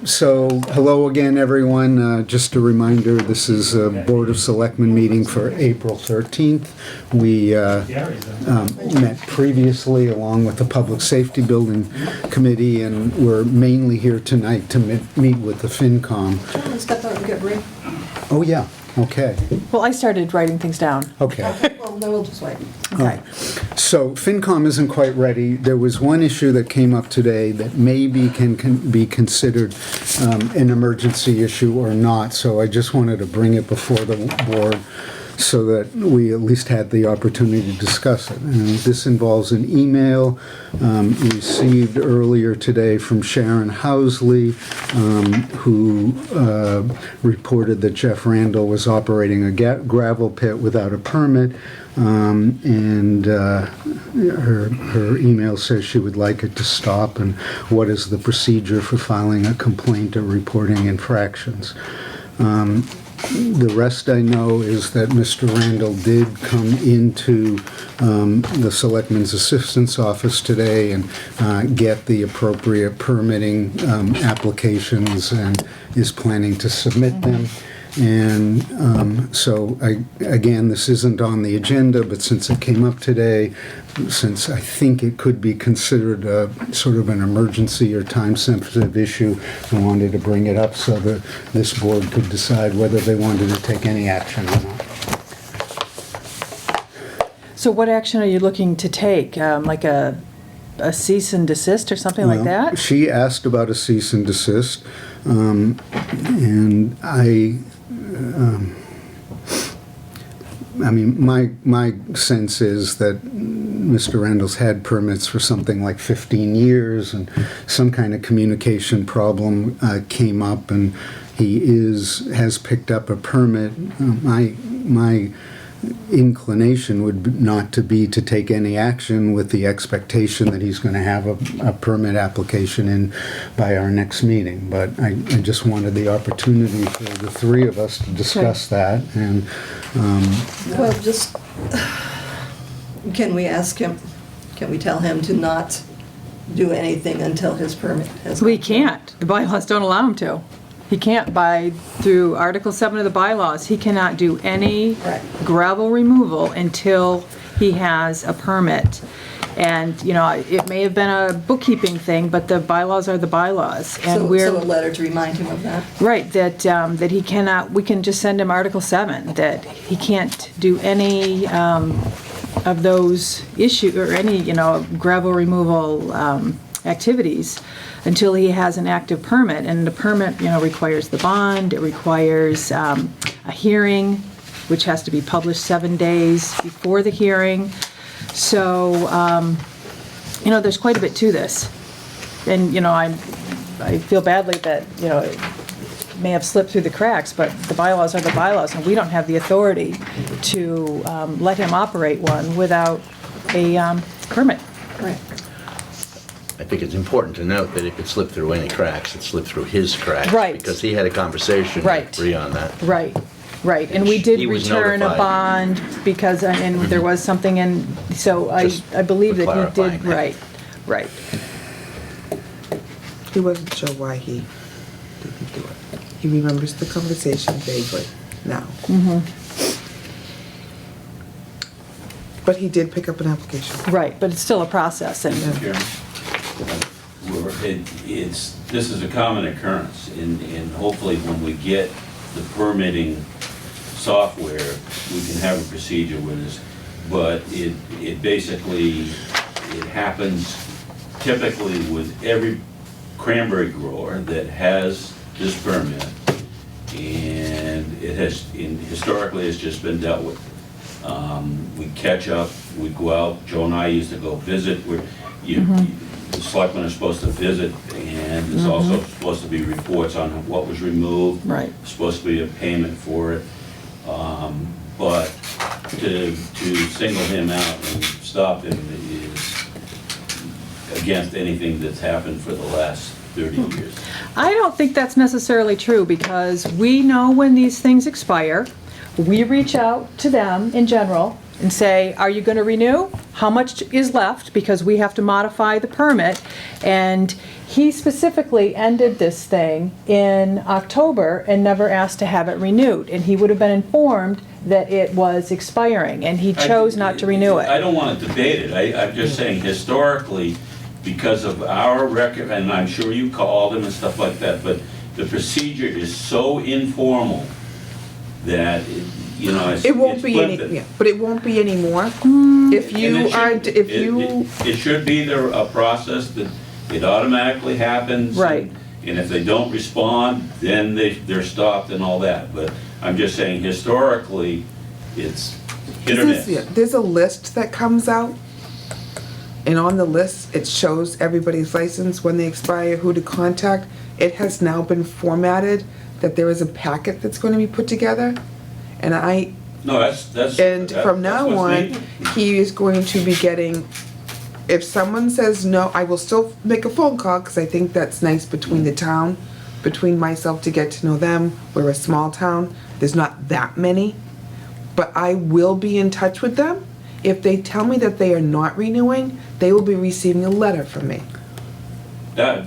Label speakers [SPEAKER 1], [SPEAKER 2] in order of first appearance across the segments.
[SPEAKER 1] So, hello again, everyone. Just a reminder, this is a Board of Selectmen meeting for April 13th. We met previously along with the Public Safety Building Committee, and we're mainly here tonight to meet with the FinCom.
[SPEAKER 2] Gentlemen, step out and get brief.
[SPEAKER 1] Oh, yeah. Okay.
[SPEAKER 3] Well, I started writing things down.
[SPEAKER 1] Okay.
[SPEAKER 2] Well, then we'll just wait.
[SPEAKER 3] Okay.
[SPEAKER 1] So FinCom isn't quite ready. There was one issue that came up today that maybe can be considered an emergency issue or not. So I just wanted to bring it before the board so that we at least had the opportunity to discuss it. And this involves an email received earlier today from Sharon Housley, who reported that Jeff Randall was operating a gravel pit without a permit. And her email says she would like it to stop, and what is the procedure for filing a complaint or reporting infractions. The rest I know is that Mr. Randall did come into the Selectmen's Assistance Office today and get the appropriate permitting applications and is planning to submit them. And so, again, this isn't on the agenda, but since it came up today, since I think it could be considered a sort of an emergency or time-sensitive issue, I wanted to bring it up so that this board could decide whether they wanted to take any action or not.
[SPEAKER 3] So what action are you looking to take? Like a cease and desist or something like that?
[SPEAKER 1] She asked about a cease and desist, and I mean, my sense is that Mr. Randall's had permits for something like 15 years, and some kind of communication problem came up, and he has picked up a permit. My inclination would not to be to take any action with the expectation that he's going to have a permit application in by our next meeting. But I just wanted the opportunity for the three of us to discuss that. And
[SPEAKER 2] Well, just, can we ask him, can we tell him to not do anything until his permit has...
[SPEAKER 3] We can't. The bylaws don't allow him to. He can't through Article 7 of the bylaws, he cannot do any
[SPEAKER 2] Right.
[SPEAKER 3] gravel removal until he has a permit. And, you know, it may have been a bookkeeping thing, but the bylaws are the bylaws. And
[SPEAKER 2] So a letter to remind him of that?
[SPEAKER 3] Right, that he cannot, we can just send him Article 7, that he can't do any of those issues, or any, you know, gravel removal activities until he has an active permit. And the permit, you know, requires the bond, it requires a hearing, which has to be published 7 days before the hearing. So, you know, there's quite a bit to this. And, you know, I feel badly that, you know, it may have slipped through the cracks, but the bylaws are the bylaws, and we don't have the authority to let him operate one without a permit.
[SPEAKER 2] Right.
[SPEAKER 4] I think it's important to note that if it slipped through any cracks, it slipped through his cracks.
[SPEAKER 3] Right.
[SPEAKER 4] Because he had a conversation
[SPEAKER 3] Right.
[SPEAKER 4] with Bree on that.
[SPEAKER 3] Right, right. And we did
[SPEAKER 4] He was
[SPEAKER 3] return a
[SPEAKER 4] notified.
[SPEAKER 3] bond because, and there was something in, so I believe
[SPEAKER 4] for
[SPEAKER 3] that he did,
[SPEAKER 4] clarifying that.
[SPEAKER 3] right, right.
[SPEAKER 5] He wasn't sure why he didn't do it. He remembers the conversation vaguely now. But he did pick up an application.
[SPEAKER 3] Right, but it's still a process, and,
[SPEAKER 6] This is a common occurrence, and hopefully when we get the permitting software, we can have a procedure with this. But it basically, it happens typically with every cranberry grower that has this permit, and it has, historically, it's just been dealt with. We catch up, we go out, Joe and I used to go visit, the selectmen are supposed to visit, and there's also supposed to be reports on what was removed.
[SPEAKER 3] Right.
[SPEAKER 6] Supposed to be a payment for it. But to single him out and stop him is against anything that's happened for the last 30 years.
[SPEAKER 3] I don't think that's necessarily true, because we know when these things expire. we reach out to them in general and say, are you gonna renew? How much is left? Because we have to modify the permit. And he specifically ended this thing in October and never asked to have it renewed. And he would have been informed that it was expiring, and he chose not to renew
[SPEAKER 6] I
[SPEAKER 3] it.
[SPEAKER 6] don't want to debate it. I'm just saying historically, because of our record, and I'm sure you called him and stuff like that, but the procedure is so informal that, you know, it's
[SPEAKER 5] It won't be any,
[SPEAKER 6] Plympton.
[SPEAKER 5] yeah, but it won't be anymore. If
[SPEAKER 6] And
[SPEAKER 5] you
[SPEAKER 6] it
[SPEAKER 5] are,
[SPEAKER 6] should-
[SPEAKER 5] if you,
[SPEAKER 6] It should be there, a process that it automatically happens.
[SPEAKER 3] Right.
[SPEAKER 6] And if they don't respond, then they're stopped and all that. But I'm just saying historically, it's hit or
[SPEAKER 5] this is- yeah,
[SPEAKER 6] miss.
[SPEAKER 5] there's a list that comes out. And on the list, it shows everybody's license, when they expire, who to contact. It has now been formatted that there is a packet that's going to be put together. And
[SPEAKER 6] No, that's.
[SPEAKER 5] and
[SPEAKER 6] that-
[SPEAKER 5] from
[SPEAKER 6] that's
[SPEAKER 5] now
[SPEAKER 6] what's
[SPEAKER 5] on,
[SPEAKER 6] needed.
[SPEAKER 5] he is going to be getting, if someone says no, I will still make a phone call, because I think that's nice between the town, between myself to get to know them. We're a small town, there's not that many. But I will be in touch with them. If they tell me that they are not renewing, they will be receiving a letter from me,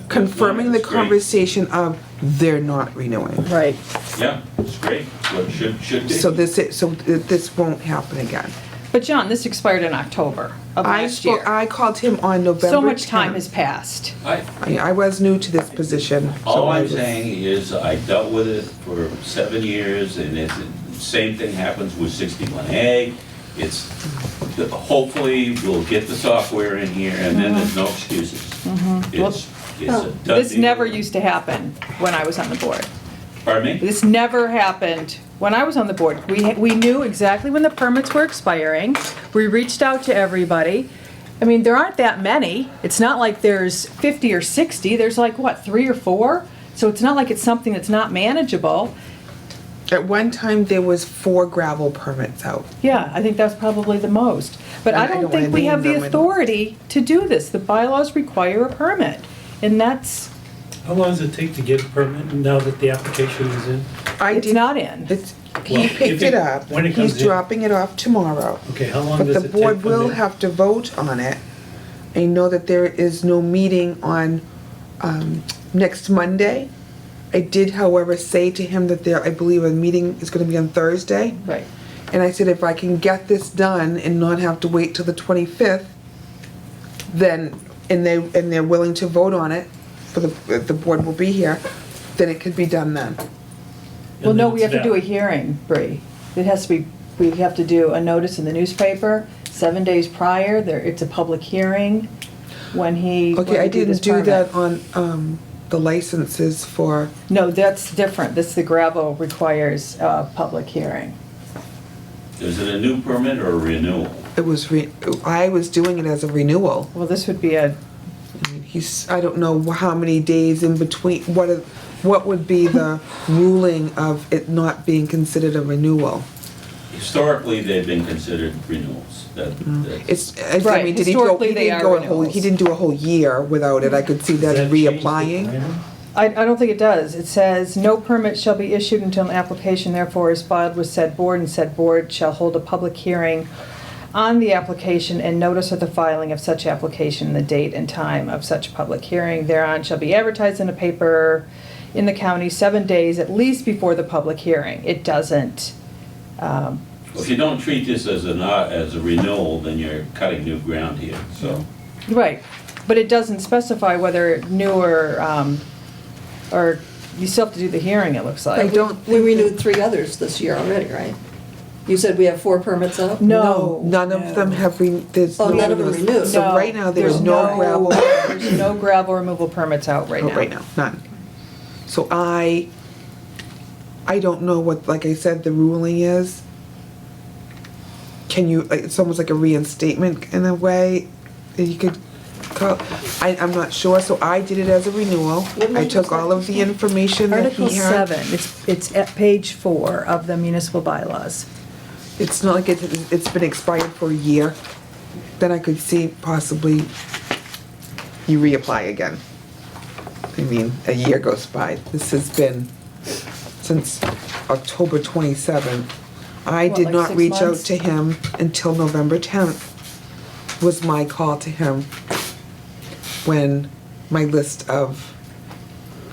[SPEAKER 5] confirming the
[SPEAKER 6] That's great.
[SPEAKER 5] conversation of they're not renewing.
[SPEAKER 3] Right.
[SPEAKER 6] Yeah, it's great, what should be.
[SPEAKER 5] So this won't happen again.
[SPEAKER 3] But John, this expired in October of last year.
[SPEAKER 5] I called him on November 10th.
[SPEAKER 3] So much time has passed.
[SPEAKER 5] I was new to this position. so
[SPEAKER 6] All
[SPEAKER 5] I
[SPEAKER 6] I'm
[SPEAKER 5] was-
[SPEAKER 6] saying is I dealt with it for 7 years, and it's, the same thing happens with 61A. It's, hopefully, we'll get the software in here, and then there's no excuses. It's a done
[SPEAKER 3] This
[SPEAKER 6] deal.
[SPEAKER 3] never used to happen when I was on the board.
[SPEAKER 6] Pardon me?
[SPEAKER 3] This never happened when I was on the board. We knew exactly when the permits were expiring. We reached out to everybody. I mean, there aren't that many. It's not like there's 50 or 60. There's like, what, 3 or 4? So it's not like it's something that's not manageable.
[SPEAKER 5] At one time, there was 4 gravel permits out.
[SPEAKER 3] Yeah, I think that's probably the most. But I
[SPEAKER 5] I
[SPEAKER 3] don't
[SPEAKER 5] don't
[SPEAKER 3] think
[SPEAKER 5] wanna
[SPEAKER 3] we have
[SPEAKER 5] name
[SPEAKER 3] the
[SPEAKER 5] them.
[SPEAKER 3] authority to do this. The bylaws require a permit. And that's,
[SPEAKER 7] How long does it take to get a permit now that the application is in?
[SPEAKER 3] it's not in.
[SPEAKER 5] He
[SPEAKER 7] Well,
[SPEAKER 5] picked
[SPEAKER 7] if
[SPEAKER 5] it
[SPEAKER 7] it-
[SPEAKER 5] up.
[SPEAKER 7] when it comes
[SPEAKER 5] He's
[SPEAKER 7] in-
[SPEAKER 5] dropping it off tomorrow.
[SPEAKER 7] Okay, how long
[SPEAKER 5] But
[SPEAKER 7] does
[SPEAKER 5] the
[SPEAKER 7] it take?
[SPEAKER 5] board will
[SPEAKER 7] from the-
[SPEAKER 5] have to vote on it. I know that there is no meeting on next Monday. I did, however, say to him that I believe a meeting is gonna be on Thursday.
[SPEAKER 3] Right.
[SPEAKER 5] And I said, if I can get this done and not have to wait till the 25th, then, and they're willing to vote on it, for the board will be here, then it could be done then.
[SPEAKER 3] Well,
[SPEAKER 7] And
[SPEAKER 3] no,
[SPEAKER 7] then
[SPEAKER 3] we have to
[SPEAKER 7] it's
[SPEAKER 3] do a
[SPEAKER 7] valid.
[SPEAKER 3] hearing, Bree. It has to be, we have to do a notice in the newspaper 7 days prior. It's a public hearing when he,
[SPEAKER 5] Okay,
[SPEAKER 3] when
[SPEAKER 5] I
[SPEAKER 3] we do this
[SPEAKER 5] didn't do
[SPEAKER 3] permit.
[SPEAKER 5] that on, the licenses for,
[SPEAKER 3] No, that's different. This, the gravel requires a public hearing.
[SPEAKER 6] Is it a new permit or a renewal?
[SPEAKER 5] I was doing it as a renewal.
[SPEAKER 3] Well, this would be a,
[SPEAKER 5] I don't know how many days in between, what would be the ruling of it not being considered a renewal?
[SPEAKER 6] Historically, they've been considered renewals. That's-
[SPEAKER 5] I mean, did he go,
[SPEAKER 3] historically
[SPEAKER 5] he
[SPEAKER 3] they
[SPEAKER 5] didn't
[SPEAKER 3] are
[SPEAKER 5] go a whole,
[SPEAKER 3] renewals.
[SPEAKER 5] he didn't do a whole year without it, I could see
[SPEAKER 7] Does
[SPEAKER 5] that
[SPEAKER 7] change the
[SPEAKER 5] reapplying.
[SPEAKER 7] plan?
[SPEAKER 3] I don't think it does. It says, "No permit shall be issued until an application therefore is filed with said board, and said board shall hold a public hearing on the application and notice of the filing of such application, the date and time of such public hearing thereon shall be advertised in a paper in the county 7 days at least before the public hearing." It doesn't,
[SPEAKER 6] If you don't treat this as a renewal, then you're cutting new ground here, so.
[SPEAKER 3] right, but it doesn't specify whether new or you still have to do the hearing, it looks
[SPEAKER 5] I
[SPEAKER 3] like.
[SPEAKER 5] don't,
[SPEAKER 2] We renewed 3 others this year already, right? You said we have 4 permits out?
[SPEAKER 3] No.
[SPEAKER 5] none of them have, there's
[SPEAKER 2] Oh,
[SPEAKER 5] no.
[SPEAKER 2] none of them renewed.
[SPEAKER 5] So right now, there's no gravel.
[SPEAKER 3] There's no gravel removal permits out right
[SPEAKER 5] Oh,
[SPEAKER 3] now.
[SPEAKER 5] right now, none. So I don't know what, like I said, the ruling is. Can you, like, it's almost like a reinstatement in a way, that you could call, I'm not sure, so I did it as a renewal. I took all of the information that
[SPEAKER 3] Article
[SPEAKER 5] he had.
[SPEAKER 3] 7, it's at page 4 of the municipal bylaws.
[SPEAKER 5] It's not like it's been expired for a year, then I could see possibly you reapply again. I mean, a year goes by. This has been since October 27th. I
[SPEAKER 3] What,
[SPEAKER 5] did
[SPEAKER 3] like
[SPEAKER 5] not
[SPEAKER 3] 6
[SPEAKER 5] reach out
[SPEAKER 3] months?
[SPEAKER 5] to him until November 10th was my call to him when my list of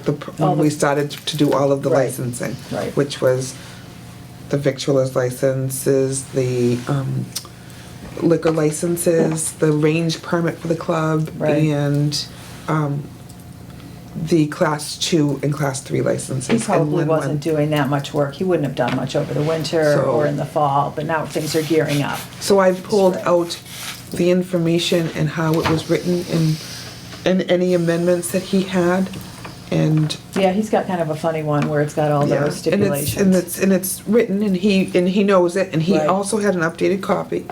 [SPEAKER 3] All
[SPEAKER 5] when we
[SPEAKER 3] the-
[SPEAKER 5] started to do all of the
[SPEAKER 3] Right.
[SPEAKER 5] licensing.
[SPEAKER 3] Right.
[SPEAKER 5] Which was the victualer's licenses, the liquor licenses, the range permit for the club,
[SPEAKER 3] Right.
[SPEAKER 5] and the class 2 and class 3 licenses.
[SPEAKER 3] He
[SPEAKER 5] and
[SPEAKER 3] probably
[SPEAKER 5] when
[SPEAKER 3] wasn't
[SPEAKER 5] one.
[SPEAKER 3] doing that much work. He wouldn't have done much over the winter
[SPEAKER 5] So-
[SPEAKER 3] or in the fall, but now things are gearing up.
[SPEAKER 5] So I pulled
[SPEAKER 3] Right.
[SPEAKER 5] out the information and how it was written and any amendments that he had, and
[SPEAKER 3] Yeah, he's got kind of a funny one where it's got all
[SPEAKER 5] yeah,
[SPEAKER 3] those stipulations.
[SPEAKER 5] and it's written, and he knows it, and he
[SPEAKER 3] Right.
[SPEAKER 5] also had an updated copy.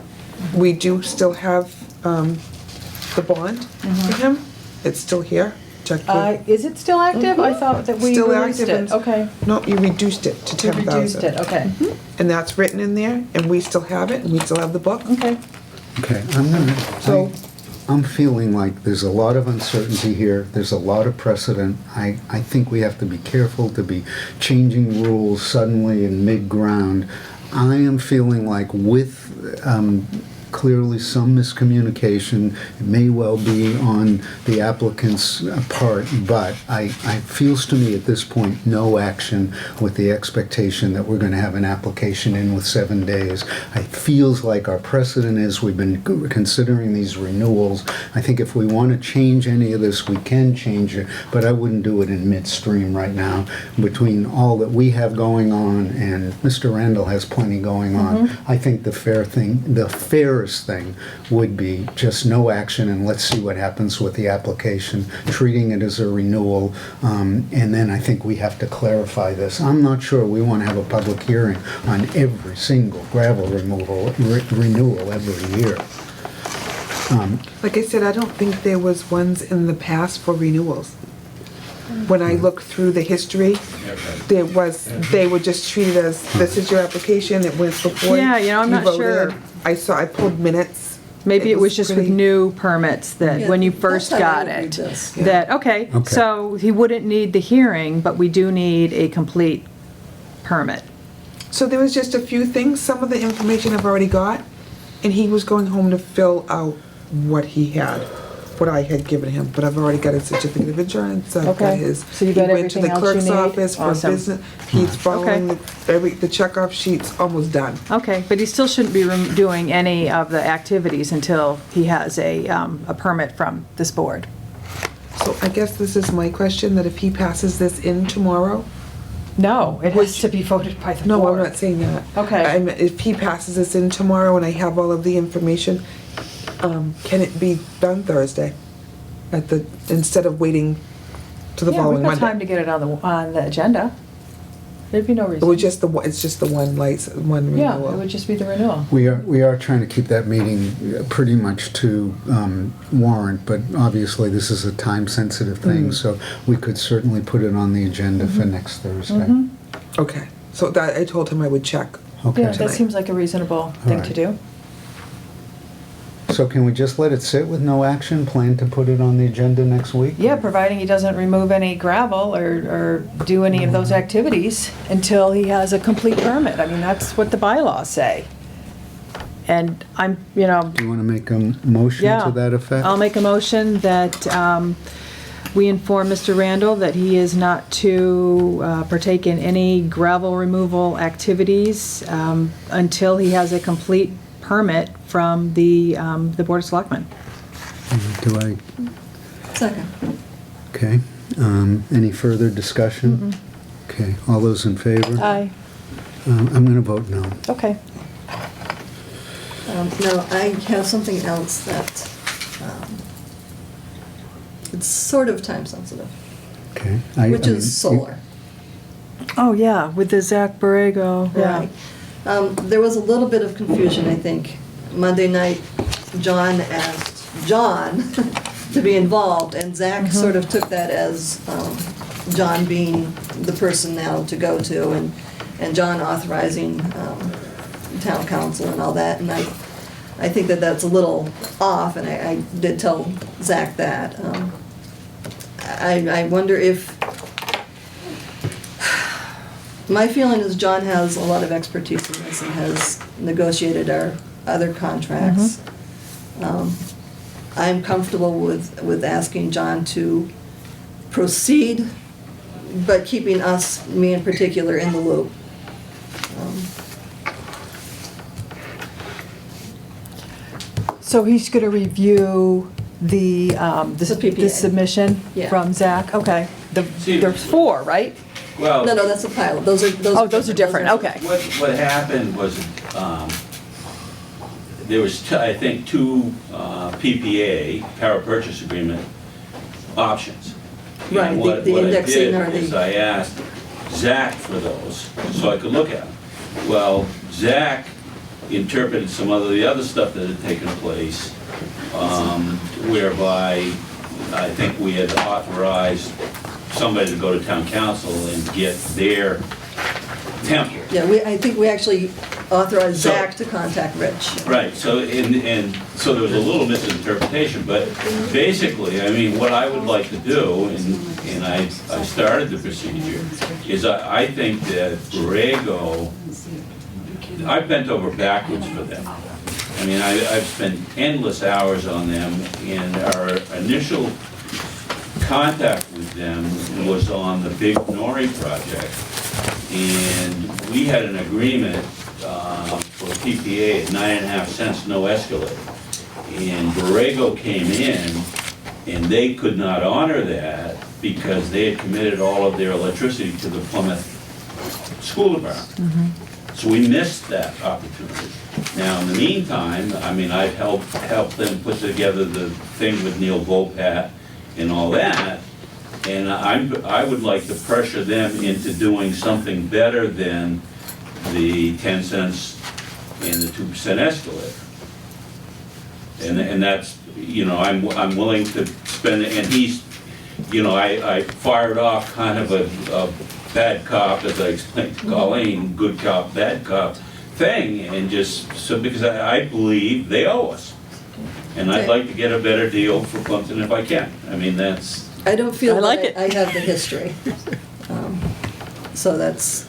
[SPEAKER 5] We do still have the bond for him. It's still here. Check with.
[SPEAKER 3] Is it still active? I thought that we
[SPEAKER 5] Still
[SPEAKER 3] released
[SPEAKER 5] active
[SPEAKER 3] it.
[SPEAKER 5] and-
[SPEAKER 3] Okay.
[SPEAKER 5] No, you reduced it to
[SPEAKER 3] We
[SPEAKER 5] 10,000.
[SPEAKER 3] reduced it, okay.
[SPEAKER 5] And that's written in there, and we still have it, and we still have the book.
[SPEAKER 3] Okay.
[SPEAKER 1] Okay,
[SPEAKER 5] So-
[SPEAKER 1] I'm feeling like there's a lot of uncertainty here, there's a lot of precedent. I think we have to be careful to be changing rules suddenly in mid-ground. I am feeling like with clearly some miscommunication, it may well be on the applicant's part, but it feels to me at this point, no action with the expectation that we're going to have an application in with 7 days. It feels like our precedent is we've been considering these renewals. I think if we want to change any of this, we can change it, but I wouldn't do it in midstream right now. Between all that we have going on and Mr. Randall has plenty going on, I think the fairest thing would be just no action and let's see what happens with the application, treating it as a renewal, and then I think we have to clarify this. I'm not sure we want to have a public hearing on every single gravel renewal every year.
[SPEAKER 5] Like I said, I don't think there was ones in the past for renewals. When I looked through the history, they were just treated as, this is your application, it went before.
[SPEAKER 3] Yeah, you know, I'm not
[SPEAKER 5] voted.
[SPEAKER 3] sure.
[SPEAKER 5] I pulled minutes.
[SPEAKER 3] Maybe it was just with
[SPEAKER 5] pretty-
[SPEAKER 3] new permits that,
[SPEAKER 2] Yeah,
[SPEAKER 3] when you first
[SPEAKER 2] that's how
[SPEAKER 3] got
[SPEAKER 2] I read
[SPEAKER 3] it.
[SPEAKER 2] this.
[SPEAKER 3] That, okay,
[SPEAKER 1] Okay.
[SPEAKER 3] so he wouldn't need the hearing, but we do need a complete permit.
[SPEAKER 5] So there was just a few things, some of the information I've already got, and he was going home to fill out what he had, what I had given him, but I've already got his certificate of insurance, I've got
[SPEAKER 3] Okay.
[SPEAKER 5] his.
[SPEAKER 3] So you got
[SPEAKER 5] He went to
[SPEAKER 3] everything
[SPEAKER 5] the
[SPEAKER 3] else you
[SPEAKER 5] clerk's
[SPEAKER 3] need?
[SPEAKER 5] office for
[SPEAKER 3] Awesome.
[SPEAKER 5] business, he's following the checkoff sheet's almost done.
[SPEAKER 3] Okay, but he still shouldn't be doing any of the activities until he has a permit from this board.
[SPEAKER 5] So I guess this is my question, that if he passes this in tomorrow,
[SPEAKER 3] No, it has to be voted by the board.
[SPEAKER 5] no, I'm not saying that.
[SPEAKER 3] Okay.
[SPEAKER 5] If he passes this in tomorrow and I have all of the information, can it be done Thursday? Instead of waiting to the
[SPEAKER 3] Yeah, we've
[SPEAKER 5] following
[SPEAKER 3] got time
[SPEAKER 5] Monday?
[SPEAKER 3] to get it on the agenda. There'd be no
[SPEAKER 5] It
[SPEAKER 3] reason.
[SPEAKER 5] was just it's just the one license, one
[SPEAKER 3] Yeah,
[SPEAKER 5] renewal.
[SPEAKER 3] it would just be the renewal.
[SPEAKER 1] We are trying to keep that meeting pretty much to warrant, but obviously this is a time-sensitive thing, so we could certainly put it on the agenda for next Thursday.
[SPEAKER 5] Okay, so that, I told him I would check.
[SPEAKER 1] Okay.
[SPEAKER 3] Yeah, that
[SPEAKER 5] Tonight.
[SPEAKER 3] seems like a reasonable thing to do.
[SPEAKER 1] So can we just let it sit with no action, plan to put it on the agenda next week?
[SPEAKER 3] Yeah, providing he doesn't remove any gravel or do any of those activities until he has a complete permit. I mean, that's what the bylaws say. And I'm,
[SPEAKER 1] Do you want to make a motion
[SPEAKER 3] yeah.
[SPEAKER 1] to that effect?
[SPEAKER 3] I'll make a motion that we inform Mr. Randall that he is not to partake in any gravel removal activities until he has a complete permit from the Board of Selectmen.
[SPEAKER 1] Do I,
[SPEAKER 2] Second.
[SPEAKER 1] okay. Any further discussion? Okay, all those in favor?
[SPEAKER 3] Aye.
[SPEAKER 1] I'm going to vote no.
[SPEAKER 3] Okay.
[SPEAKER 2] No, I have something else that, it's sort of time sensitive,
[SPEAKER 1] Okay.
[SPEAKER 2] which is solar.
[SPEAKER 3] Oh, yeah, with the Zach Borrego, yeah.
[SPEAKER 2] Right. There was a little bit of confusion, I think. Monday night, John asked John to be involved, and Zach sort of took that as John being the person now to go to, and John authorizing town council and all that, and I think that that's a little off, and I did tell Zach that. My feeling is John has a lot of expertise in this and has negotiated our other contracts. I'm comfortable with asking John to proceed, but keeping us, me in particular, in the loop.
[SPEAKER 3] So he's going to review the
[SPEAKER 2] PPA.
[SPEAKER 3] submission
[SPEAKER 2] Yeah.
[SPEAKER 3] from Zach? Okay.
[SPEAKER 6] See-
[SPEAKER 3] There's 4, right?
[SPEAKER 6] Well.
[SPEAKER 2] No, that's a pilot, those are.
[SPEAKER 3] Oh, those are different, okay.
[SPEAKER 6] What happened was, there was, I think, 2 PPA, power purchase agreement, options. And
[SPEAKER 2] Right, the
[SPEAKER 6] what I
[SPEAKER 2] indexing
[SPEAKER 6] did
[SPEAKER 2] or the-
[SPEAKER 6] is I asked Zach for those, so I could look at them. Well, Zach interpreted some of the other stuff that had taken place, whereby I think we had authorized somebody to go to town council and get their template.
[SPEAKER 2] Yeah, I think we actually authorized
[SPEAKER 6] So-
[SPEAKER 2] Zach to contact Rich.
[SPEAKER 6] Right, so, and so there was a little misinterpretation, but basically, I mean, what I would like to do, and I started the procedure, is I think that Borrego, I bent over backwards for them. I mean, I've spent endless hours on them, and our initial contact with them was on the big Nori project, and we had an agreement for PPA at 9.5 cents, no escalator. And Borrego came in, and they could not honor that because they had committed all of their electricity to the Plymouth School Department. So we missed that opportunity. Now, in the meantime, I mean, I've helped them put together the thing with Neil Volpat and all that, and I would like to pressure them into doing something better than the 10 cents and the 2% escalator. And that's, you know, I'm willing to spend, and he's, you know, I fired off kind of a bad cop, as I explained to Colleen, good cop, bad cop thing, and just, so, because I believe they owe us. And I'd like to get a better deal for Plympton if I can. I mean, that's,
[SPEAKER 2] I don't feel
[SPEAKER 3] I like
[SPEAKER 2] that
[SPEAKER 3] it.
[SPEAKER 2] I have the history. So that's,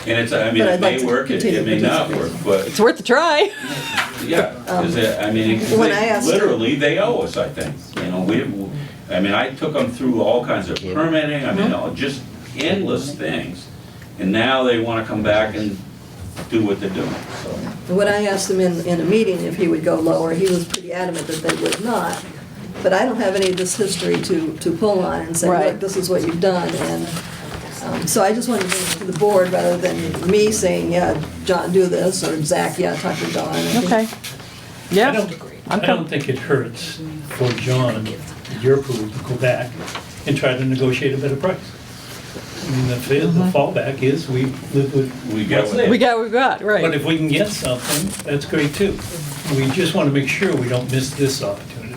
[SPEAKER 6] and it's, I mean,
[SPEAKER 2] But
[SPEAKER 6] it
[SPEAKER 2] I'd like
[SPEAKER 6] may
[SPEAKER 2] to
[SPEAKER 6] work, it
[SPEAKER 2] continue
[SPEAKER 6] may
[SPEAKER 2] to
[SPEAKER 6] not work, but,
[SPEAKER 3] It's worth a try.
[SPEAKER 6] yeah. 'Cause, I mean,
[SPEAKER 2] When I asked her-
[SPEAKER 6] literally, they owe us, I think. You know, I mean, I took them through all kinds of permitting, I mean, just endless things. And now they want to come back and do what they're doing, so.
[SPEAKER 2] when I asked him in a meeting if he would go lower, he was pretty adamant that they would not. But I don't have any of this history to pull on and say,
[SPEAKER 3] Right.
[SPEAKER 2] look, this is what you've done. And so I just wanted to bring it to the board rather than me saying, yeah, John, do this, or Zach, yeah, talk to John. I think-
[SPEAKER 3] Okay.
[SPEAKER 7] I
[SPEAKER 3] Yeah.
[SPEAKER 7] don't,
[SPEAKER 3] I'm
[SPEAKER 7] I don't think it hurts for John, your approval, to go back and try to negotiate a better price. I mean, the fallback is we live with
[SPEAKER 6] We get
[SPEAKER 7] what's
[SPEAKER 6] what-
[SPEAKER 7] there.
[SPEAKER 3] We got what we got,
[SPEAKER 7] But
[SPEAKER 3] right.
[SPEAKER 7] if we can get something, that's great too. We just want to make sure we don't miss this opportunity.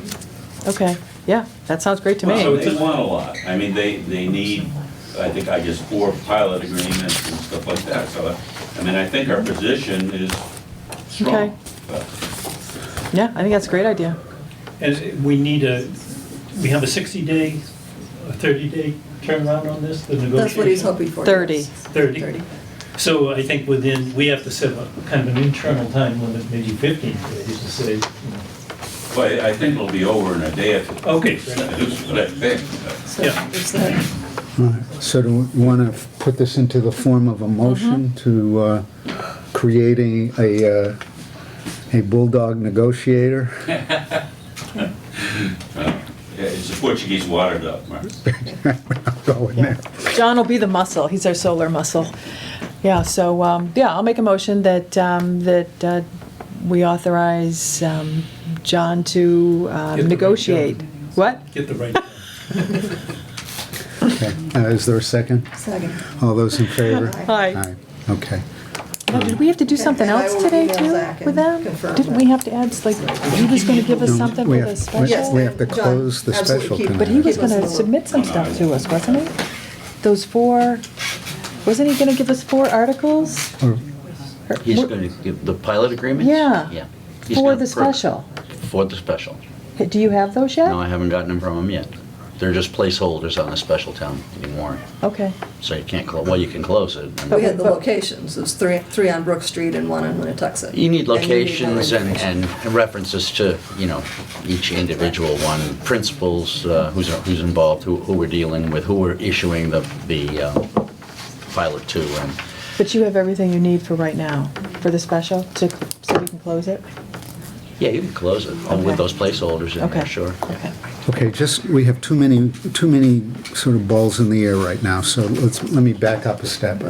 [SPEAKER 3] Okay, yeah, that sounds great to
[SPEAKER 6] So
[SPEAKER 3] me.
[SPEAKER 6] they want a lot. I mean, they need, I think, 4 pilot agreements and stuff like that. So, I mean, I think our position is
[SPEAKER 3] Okay.
[SPEAKER 6] strong. But
[SPEAKER 3] Yeah, I think that's a great idea.
[SPEAKER 7] And we have a 60-day, a 30-day turnaround on this, the negotiation?
[SPEAKER 2] That's what he's hoping for.
[SPEAKER 3] 30.
[SPEAKER 2] yes.
[SPEAKER 7] 30.
[SPEAKER 2] 30.
[SPEAKER 7] So I think we have to set a kind of an internal time limit, maybe 15 days to say, you know,
[SPEAKER 6] But I think it'll be over in a day or two.
[SPEAKER 7] okay.
[SPEAKER 6] That's what I think.
[SPEAKER 2] So
[SPEAKER 7] Yeah.
[SPEAKER 2] it's that,
[SPEAKER 1] All right. So do we want to put this into the form of a motion to creating a bulldog negotiator?
[SPEAKER 6] Yeah, it's a Portuguese water dog, Mark.
[SPEAKER 1] Go in there.
[SPEAKER 3] John will be the muscle, he's our solar muscle. Yeah, so, yeah, I'll make a motion that we authorize John to
[SPEAKER 7] the
[SPEAKER 3] negotiate.
[SPEAKER 7] right
[SPEAKER 3] What?
[SPEAKER 7] Get the right.
[SPEAKER 1] Okay. Is there a second?
[SPEAKER 2] second.
[SPEAKER 1] All those in favor?
[SPEAKER 3] Aye.
[SPEAKER 1] Aye. Okay.
[SPEAKER 3] Now, did we have to do something
[SPEAKER 2] And I
[SPEAKER 3] else
[SPEAKER 2] will
[SPEAKER 3] today
[SPEAKER 2] email
[SPEAKER 3] too
[SPEAKER 2] Zach and
[SPEAKER 3] with that?
[SPEAKER 2] confirm
[SPEAKER 3] Didn't
[SPEAKER 2] that.
[SPEAKER 3] we have to add, like, he was gonna give us
[SPEAKER 1] No,
[SPEAKER 3] something
[SPEAKER 1] we
[SPEAKER 3] for the
[SPEAKER 1] have-
[SPEAKER 3] special?
[SPEAKER 2] Yes.
[SPEAKER 1] We have to
[SPEAKER 2] John,
[SPEAKER 1] close the
[SPEAKER 2] absolutely
[SPEAKER 1] special
[SPEAKER 2] keep-
[SPEAKER 1] tonight.
[SPEAKER 3] But he was
[SPEAKER 2] Keep us in
[SPEAKER 3] gonna
[SPEAKER 2] the loop.
[SPEAKER 3] submit some stuff to us, wasn't he? Those 4, wasn't he gonna give us 4 articles?
[SPEAKER 1] Or-
[SPEAKER 3] Or-
[SPEAKER 4] He's going to give the pilot agreements?
[SPEAKER 3] Yeah.
[SPEAKER 4] Yeah. He's
[SPEAKER 3] For
[SPEAKER 4] gonna
[SPEAKER 3] the special.
[SPEAKER 4] For the special.
[SPEAKER 3] Do you have those yet?
[SPEAKER 4] No, I haven't gotten them from him yet. They're just placeholders on the special town meeting warrant.
[SPEAKER 3] Okay.
[SPEAKER 4] So you can't, well, you can close it. and-
[SPEAKER 2] We had the locations, there's three on Brook Street and one on Winnetoxet.
[SPEAKER 4] You need
[SPEAKER 2] And you need more
[SPEAKER 4] locations
[SPEAKER 2] information.
[SPEAKER 4] and references to, each individual one, principals, who's involved, who we're dealing with, who we're issuing the pilot to, and
[SPEAKER 3] But you have everything you need for right now, for the special, so we can close it?
[SPEAKER 4] yeah, you can close it
[SPEAKER 3] Okay.
[SPEAKER 4] with those placeholders in
[SPEAKER 3] Okay.
[SPEAKER 4] there, sure.
[SPEAKER 3] Okay.
[SPEAKER 1] Okay, we have too many sort of balls in the air right now, so let me back up a step.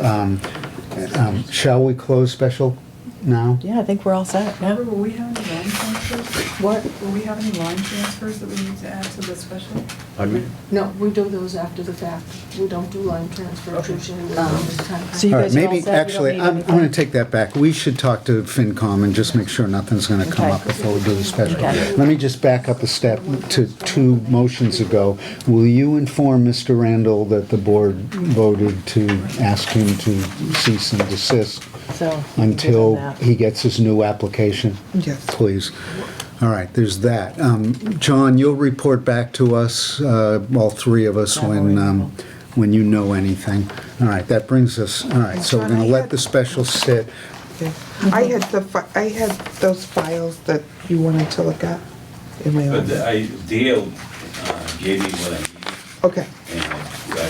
[SPEAKER 1] Shall we close special now?
[SPEAKER 3] Yeah, I think we're all set, yeah.
[SPEAKER 8] Barbara, will we have any line transfers?
[SPEAKER 3] What?
[SPEAKER 8] Will we have any line transfers that we need to add to the special?
[SPEAKER 4] Pardon me?
[SPEAKER 9] No, we do those after the fact. We don't do line transfers usually within this time.
[SPEAKER 3] So you
[SPEAKER 1] All right,
[SPEAKER 3] guys are all
[SPEAKER 1] maybe,
[SPEAKER 3] set? You don't
[SPEAKER 1] actually,
[SPEAKER 3] need
[SPEAKER 1] I'm
[SPEAKER 3] anything?
[SPEAKER 1] going to take that back. We should talk to FinCom and just make sure nothing's going to come
[SPEAKER 3] Okay.
[SPEAKER 1] up before we do the special.
[SPEAKER 3] Okay.
[SPEAKER 1] Let me just back up a step to 2 motions ago. Will you inform Mr. Randall that the board voted to ask him to cease and desist
[SPEAKER 3] So, we can do
[SPEAKER 1] until
[SPEAKER 3] that.
[SPEAKER 1] he gets his new application?
[SPEAKER 5] Yes.
[SPEAKER 1] Please. All right, there's that. John, you'll report back to us, all 3 of us, when you know anything. All right, that brings us, all right, so we're going to let the special sit.
[SPEAKER 5] Okay. I had those files that you wanted to look at in my
[SPEAKER 6] But
[SPEAKER 5] office.
[SPEAKER 6] Dale gave me what I needed,
[SPEAKER 5] Okay,
[SPEAKER 6] and I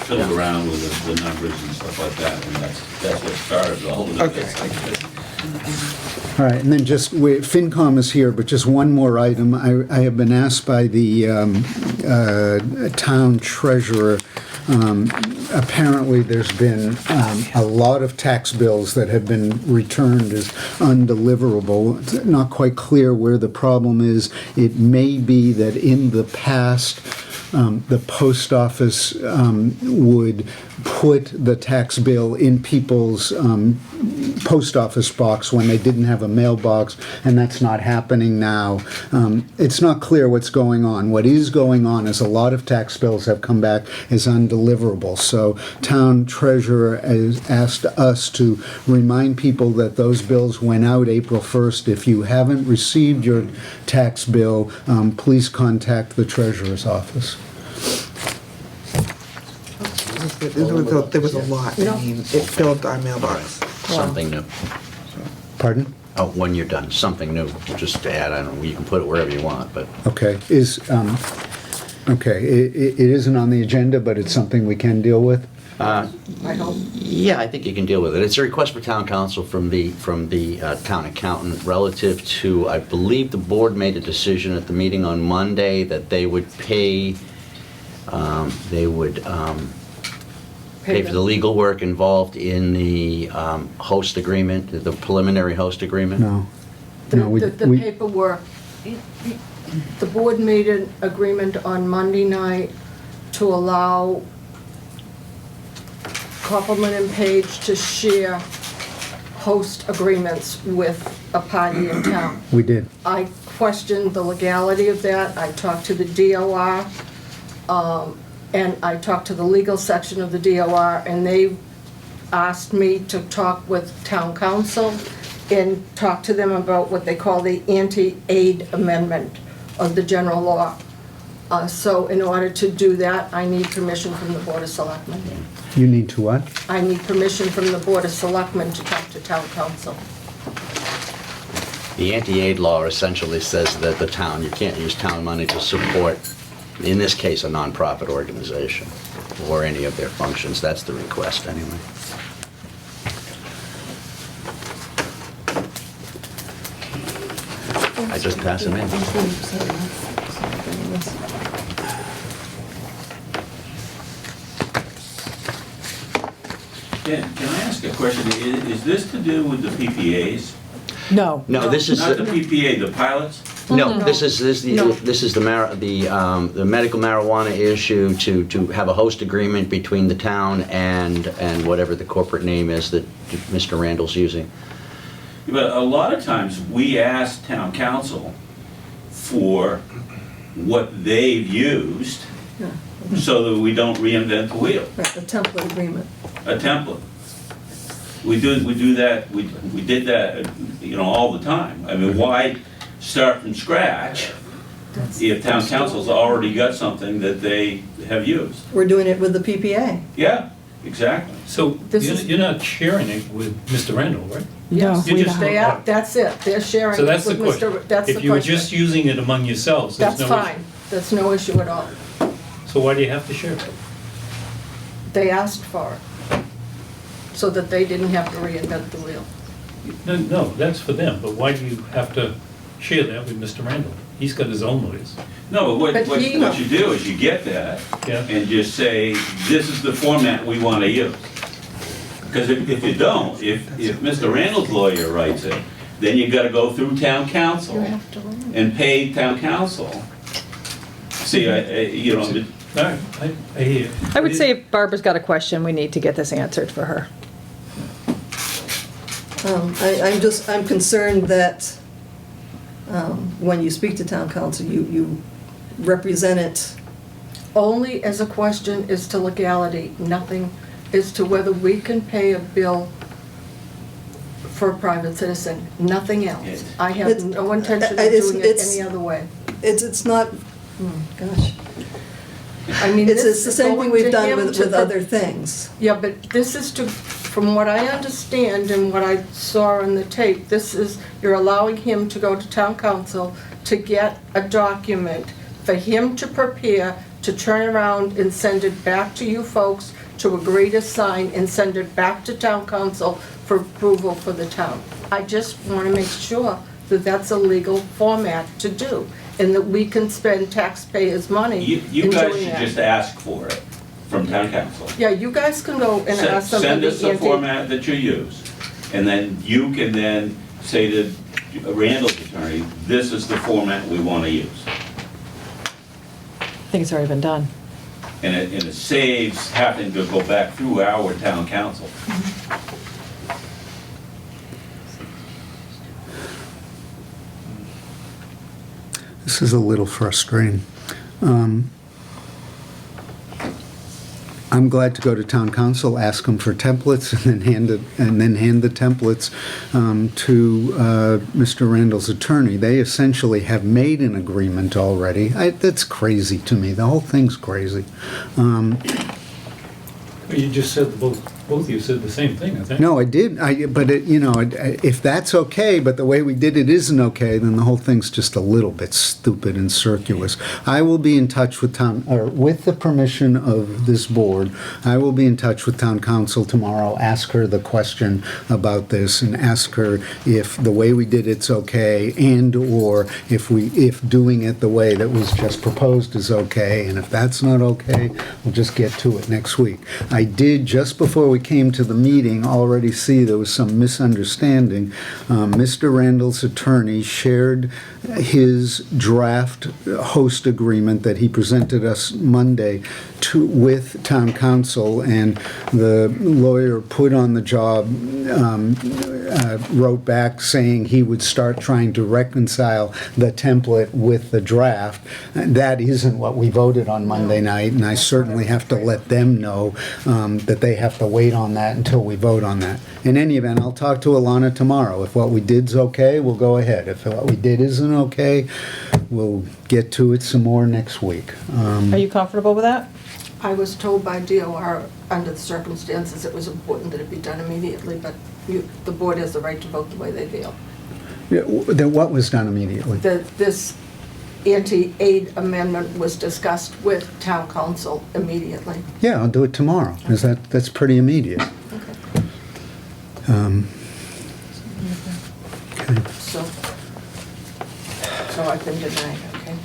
[SPEAKER 6] fiddled around with the numbers and stuff like that, and that's what started all of
[SPEAKER 5] Okay.
[SPEAKER 6] this.
[SPEAKER 1] All right, and then just, FinCom is here, but just one more item. I have been asked by the town treasurer, apparently there's been a lot of tax bills that have been returned as undeliverable. It's not quite clear where the problem is. It may be that in the past, the post office would put the tax bill in people's post office box when they didn't have a mailbox, and that's not happening now. It's not clear what's going on. What is going on is a lot of tax bills have come back as undeliverable. So town treasurer has asked us to remind people that those bills went out April 1st. If you haven't received your tax bill, please contact the treasurer's office.
[SPEAKER 5] there was a lot. I mean, it filled our mailbox.
[SPEAKER 4] Something new.
[SPEAKER 1] Pardon?
[SPEAKER 4] Oh, when you're done, something new, just to add, I don't know, you can put it wherever you want, but
[SPEAKER 1] Okay, okay, it isn't on the agenda, but it's something we can deal with?
[SPEAKER 4] yeah, I think you can deal with it. It's a request for town council from the town accountant relative to, I believe the board made a decision at the meeting on Monday that they would pay for the legal work involved in the host agreement, the preliminary host agreement.
[SPEAKER 1] No. No, we,
[SPEAKER 9] The
[SPEAKER 1] we,
[SPEAKER 9] paperwork, the board made an agreement on Monday night to allow Copeland and Page to share host agreements with a party in town.
[SPEAKER 1] we did.
[SPEAKER 9] I questioned the legality of that. I talked to the DOR, and I talked to the legal section of the DOR, and they asked me to talk with town council and talk to them about what they call the anti-aid amendment of the general law. So in order to do that, I need permission from the Board of Selectmen.
[SPEAKER 1] You need to what?
[SPEAKER 9] I need permission from the Board of Selectmen to talk to town council.
[SPEAKER 4] The anti-aid law essentially says that the town, you can't use town money to support, in this case, a nonprofit organization or any of their functions. That's the request, anyway. I just pass them in.
[SPEAKER 6] Can I ask a question? Is this to do with the PPAs?
[SPEAKER 3] No.
[SPEAKER 4] No, this is,
[SPEAKER 6] Not the PPA, the pilots?
[SPEAKER 4] no, this is the medical marijuana issue to have a host agreement between the town and whatever the corporate name is that Mr. Randall's using.
[SPEAKER 6] But a lot of times, we ask town council for what they've used
[SPEAKER 2] Yeah.
[SPEAKER 6] so that we don't reinvent the wheel,
[SPEAKER 2] Right, the template agreement.
[SPEAKER 6] a template. We do that, we did that, all the time. I mean, why start from scratch if town council's already got something that they have used.
[SPEAKER 2] We're doing it with the PPA.
[SPEAKER 6] Yeah, exactly.
[SPEAKER 7] So
[SPEAKER 9] This is-
[SPEAKER 7] you're not sharing it with Mr. Randall, right?
[SPEAKER 3] No,
[SPEAKER 7] You
[SPEAKER 3] we
[SPEAKER 7] just-
[SPEAKER 3] don't.
[SPEAKER 9] They are, that's it, they're sharing
[SPEAKER 7] So
[SPEAKER 9] it
[SPEAKER 7] that's the
[SPEAKER 9] with Mr.
[SPEAKER 7] question.
[SPEAKER 9] That's the
[SPEAKER 7] If you were
[SPEAKER 9] question.
[SPEAKER 7] just using it among yourselves, there's
[SPEAKER 9] That's
[SPEAKER 7] no issue.
[SPEAKER 9] fine, that's no issue at all.
[SPEAKER 7] So why do you have to share it?
[SPEAKER 9] They asked for it, so that they didn't have to reinvent the wheel.
[SPEAKER 7] No, that's for them, but why do you have to share that with Mr. Randall? He's got his own lawyers.
[SPEAKER 6] No, but
[SPEAKER 9] But
[SPEAKER 6] what
[SPEAKER 9] he-
[SPEAKER 6] you do is you get that
[SPEAKER 7] Yeah.
[SPEAKER 6] and just say, this is the format we want to use. Because if you don't, if Mr. Randall's lawyer writes it, then you gotta go through town council
[SPEAKER 9] You have to run.
[SPEAKER 6] and pay town council. See, you know,
[SPEAKER 7] All right, I hear you.
[SPEAKER 3] I would say if Barbara's got a question, we need to get this answered for her.
[SPEAKER 2] I'm concerned that when you speak to town council, you represent it.
[SPEAKER 9] Only as a question as to legality, nothing as to whether we can pay a bill for a private citizen, nothing else.
[SPEAKER 6] Yes.
[SPEAKER 9] I have
[SPEAKER 2] It's-
[SPEAKER 9] no intention of
[SPEAKER 2] it's-
[SPEAKER 9] doing it
[SPEAKER 2] it's-
[SPEAKER 9] any other way.
[SPEAKER 2] It's not, gosh.
[SPEAKER 9] I mean,
[SPEAKER 2] It's
[SPEAKER 9] this
[SPEAKER 2] the
[SPEAKER 9] is
[SPEAKER 2] same
[SPEAKER 9] going
[SPEAKER 2] thing we've
[SPEAKER 9] to
[SPEAKER 2] done
[SPEAKER 9] him
[SPEAKER 2] with
[SPEAKER 9] to
[SPEAKER 2] other things.
[SPEAKER 9] Yeah, but this is to, from what I understand and what I saw on the tape, this is, you're allowing him to go to town council to get a document for him to prepare, to turn around and send it back to you folks, to agree to sign and send it back to town council for approval for the town. I just want to make sure that that's a legal format to do, and that we can spend taxpayers' money
[SPEAKER 6] you
[SPEAKER 9] in
[SPEAKER 6] guys
[SPEAKER 9] doing
[SPEAKER 6] should
[SPEAKER 9] that.
[SPEAKER 6] just ask for it from town council.
[SPEAKER 9] Yeah, you guys can go and ask them for
[SPEAKER 6] Send
[SPEAKER 9] the
[SPEAKER 6] us the
[SPEAKER 9] anti-
[SPEAKER 6] format that you use, and then you can then say to Randall's attorney, this is the format we want to use.
[SPEAKER 3] I think it's already been done.
[SPEAKER 6] And it saves having to go back through our town council.
[SPEAKER 1] This is a little frustrating. I'm glad to go to town council, ask them for templates, and then hand the templates to Mr. Randall's attorney. They essentially have made an agreement already. That's crazy to me. The whole thing's crazy.
[SPEAKER 7] You just said, both of you said the same thing, I think.
[SPEAKER 1] No, I did, but if that's okay, but the way we did it isn't okay, then the whole thing's just a little bit stupid and circuitous. I will be in touch with with the permission of this board, I will be in touch with town council tomorrow, ask her the question about this, and ask her if the way we did it's okay, and/or if doing it the way that was just proposed is okay, and if that's not okay, we'll just get to it next week. I did, just before we came to the meeting, already see there was some misunderstanding. Mr. Randall's attorney shared his draft host agreement that he presented us Monday with town council, and the lawyer put on the job, wrote back saying he would start trying to reconcile the template with the draft. That isn't what we voted on Monday night, and I certainly have to let them know that they have to wait on that until we vote on that. In any event, I'll talk to Alana tomorrow. If what we did's okay, we'll go ahead. If what we did isn't okay, we'll get to it some more next week.
[SPEAKER 3] Are you comfortable with that?
[SPEAKER 9] I was told by DOR, under the circumstances, it was important that it be done immediately, but the board has the right to vote the way they feel.
[SPEAKER 1] Then what was done immediately?
[SPEAKER 9] This anti-aid amendment was discussed with town council immediately.
[SPEAKER 1] Yeah, I'll do it tomorrow, because that's pretty immediate. Okay.
[SPEAKER 9] So I've been denied, okay?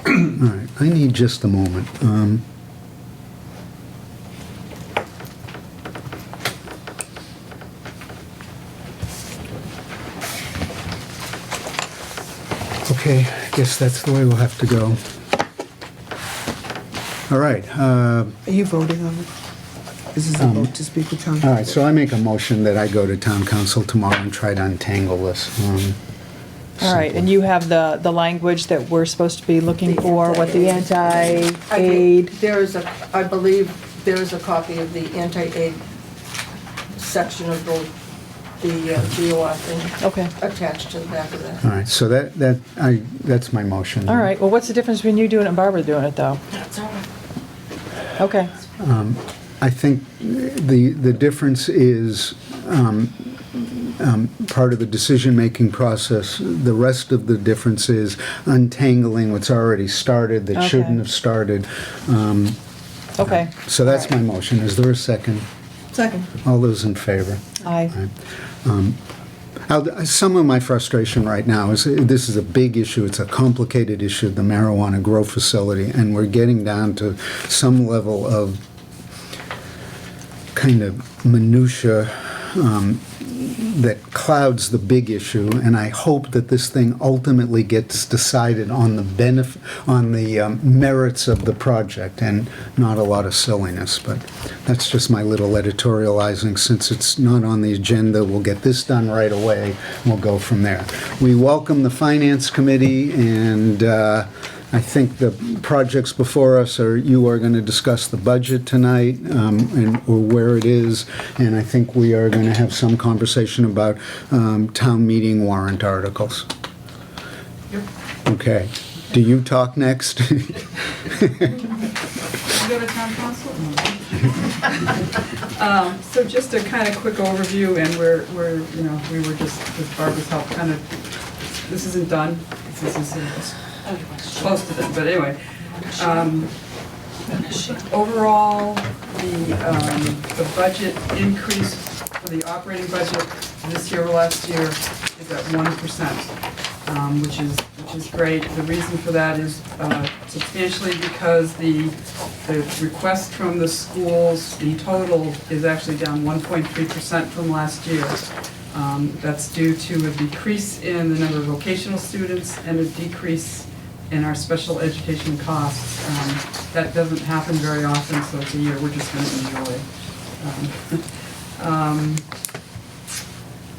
[SPEAKER 1] All right, I need just a moment. Okay, I guess that's the way we'll have to go. All right,
[SPEAKER 5] Are you voting on it? Is this a vote to speak with town council?
[SPEAKER 1] all right, so I make a motion that I go to town council tomorrow and try to untangle this.
[SPEAKER 3] All right, and you have the language that we're supposed to be looking for, what the anti-aid,
[SPEAKER 9] I believe there is a copy of the anti-aid section of the the DOR thing
[SPEAKER 3] Okay.
[SPEAKER 9] attached to the back of that.
[SPEAKER 1] All right, so that's my motion.
[SPEAKER 3] All right, well, what's the difference between you doing it and Barbara doing it, though?
[SPEAKER 9] That's all right.
[SPEAKER 3] Okay.
[SPEAKER 1] I think the difference is part of the decision-making process. The rest of the difference is untangling what's already started that
[SPEAKER 3] Okay.
[SPEAKER 1] shouldn't have started.
[SPEAKER 3] Okay.
[SPEAKER 1] So that's my motion. Is there a second?
[SPEAKER 2] Second.
[SPEAKER 1] All those in favor?
[SPEAKER 3] Aye.
[SPEAKER 1] Some of my frustration right now is this is a big issue. It's a complicated issue, the marijuana grow facility, and we're getting down to some level of kind of minutia that clouds the big issue, and I hope that this thing ultimately gets decided on the merits of the project and not a lot of silliness. But that's just my little editorializing. Since it's not on the agenda, we'll get this done right away. We'll go from there. We welcome the Finance Committee, and I think the projects before us you are going to discuss the budget tonight, or where it is, and I think we are going to have some conversation about town meeting warrant articles.
[SPEAKER 8] Yep.
[SPEAKER 1] Okay. Do you talk next?
[SPEAKER 8] You go to town council? So just a kind of quick overview, and we were just, with Barbara's help, kind of, this isn't done. This is close to this, but anyway. Overall, the budget increase for the operating budget this year or last year is at 1%, which is great. The reason for that is substantially because the request from the schools in total is actually down 1.3% from last year. That's due to a decrease in the number of vocational students and a decrease in our special education costs. That doesn't happen very often, so it's a year we're just going to enjoy.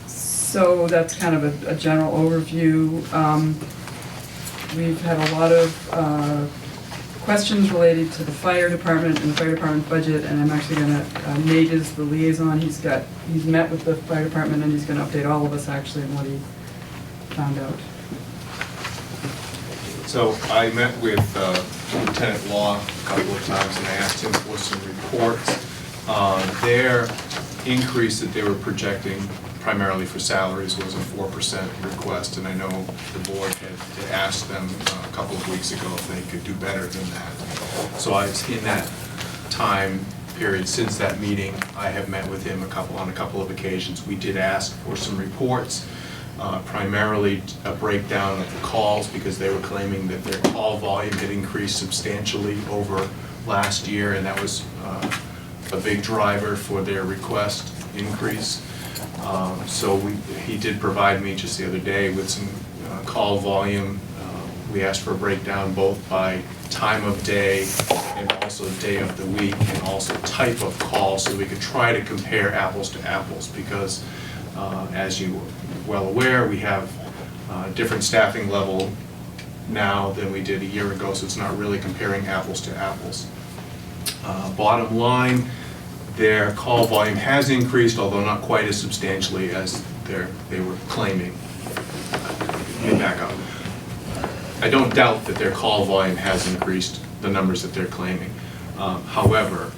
[SPEAKER 8] So that's kind of a general overview. We've had a lot of questions related to the fire department and the fire department budget, and I'm actually going to, Nate is the liaison. He's met with the fire department, and he's going to update all of us actually on what he found out.
[SPEAKER 10] So I met with Lieutenant Law a couple of times, and I asked him for some reports. Their increase that they were projecting primarily for salaries was a 4% request, and I know the board had asked them a couple of weeks ago if they could do better than that. So in that time period since that meeting, I have met with him on a couple of occasions. We did ask for some reports, primarily a breakdown of the calls, because they were claiming that their call volume had increased substantially over last year, and that was a big driver for their request increase. So he did provide me just the other day with some call volume. We asked for a breakdown both by time of day and also day of the week, and also type of call, so we could try to compare apples to apples, because as you are well aware, we have different staffing level now than we did a year ago, so it's not really comparing apples to apples. Bottom line, their call volume has increased, although not quite as substantially as they were claiming. Let me back up. I don't doubt that their call volume has increased, the numbers that they're claiming. However,